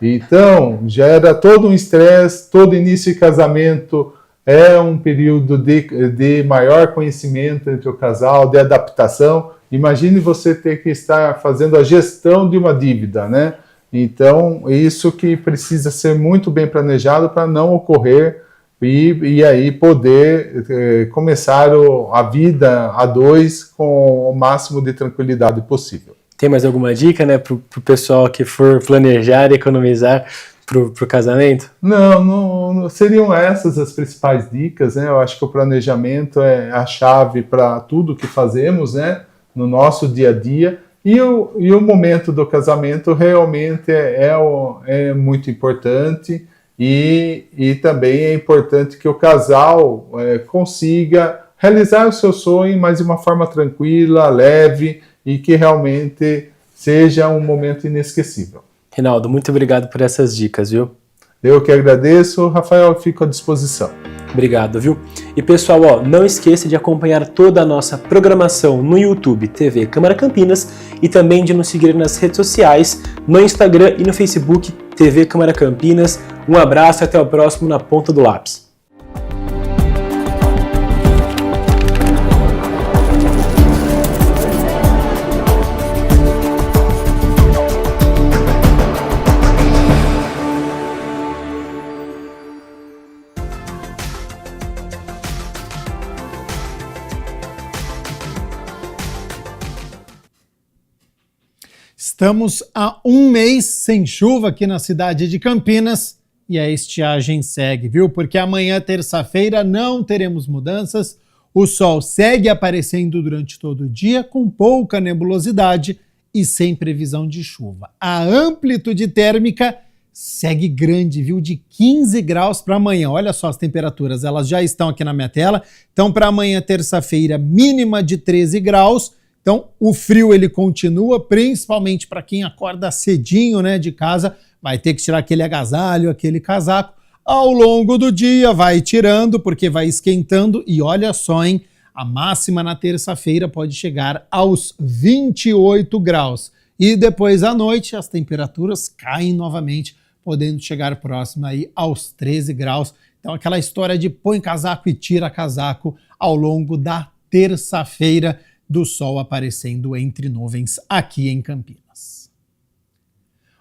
Então, gera todo um estresse, todo início de casamento é um período de maior conhecimento entre o casal, de adaptação. Imagine você ter que estar fazendo a gestão de uma dívida, né? Então, isso que precisa ser muito bem planejado para não ocorrer e aí poder começar a vida a dois com o máximo de tranquilidade possível. Tem mais alguma dica, né, para o pessoal que for planejar e economizar para o casamento? Não, seriam essas as principais dicas, né? Eu acho que o planejamento é a chave para tudo que fazemos, né, no nosso dia a dia. E o momento do casamento realmente é muito importante e também é importante que o casal consiga realizar o seu sonho, mas de uma forma tranquila, leve e que realmente seja um momento inesquecível. Reinaldo, muito obrigado por essas dicas, viu? Eu que agradeço, Rafael, fico à disposição. Obrigado, viu? E pessoal, não esqueça de acompanhar toda a nossa programação no YouTube TV Câmara Campinas e também de nos seguir nas redes sociais, no Instagram e no Facebook TV Câmara Campinas. Um abraço e até o próximo Na Ponta do Lápis. Estamos há um mês sem chuva aqui na cidade de Campinas e a estiagem segue, viu? Porque amanhã, terça-feira, não teremos mudanças. O sol segue aparecendo durante todo o dia com pouca nebulosidade e sem previsão de chuva. A amplitude térmica segue grande, viu? De 15 graus para amanhã. Olha só as temperaturas, elas já estão aqui na minha tela. Então, para amanhã, terça-feira, mínima de 13 graus. Então, o frio ele continua, principalmente para quem acorda cedinho, né, de casa, vai ter que tirar aquele agasalho, aquele casaco. Ao longo do dia vai tirando, porque vai esquentando e olha só, hein, a máxima na terça-feira pode chegar aos 28 graus. E depois à noite as temperaturas caem novamente, podendo chegar próximo aí aos 13 graus. Então, aquela história de põe casaco e tira casaco ao longo da terça-feira, do sol aparecendo entre nuvens aqui em Campinas.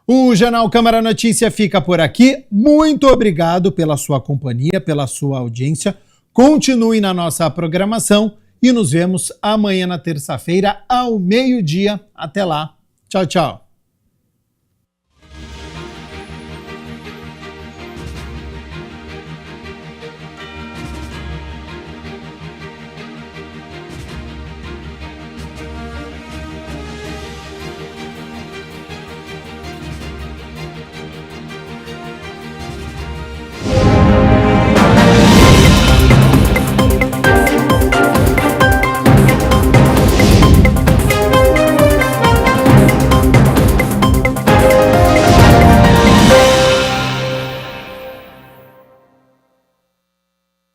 O Jornal Câmara Notícia fica por aqui. Muito obrigado pela sua companhia, pela sua audiência. Continue na nossa programação e nos vemos amanhã na terça-feira ao meio-dia. Até lá. Tchau, tchau.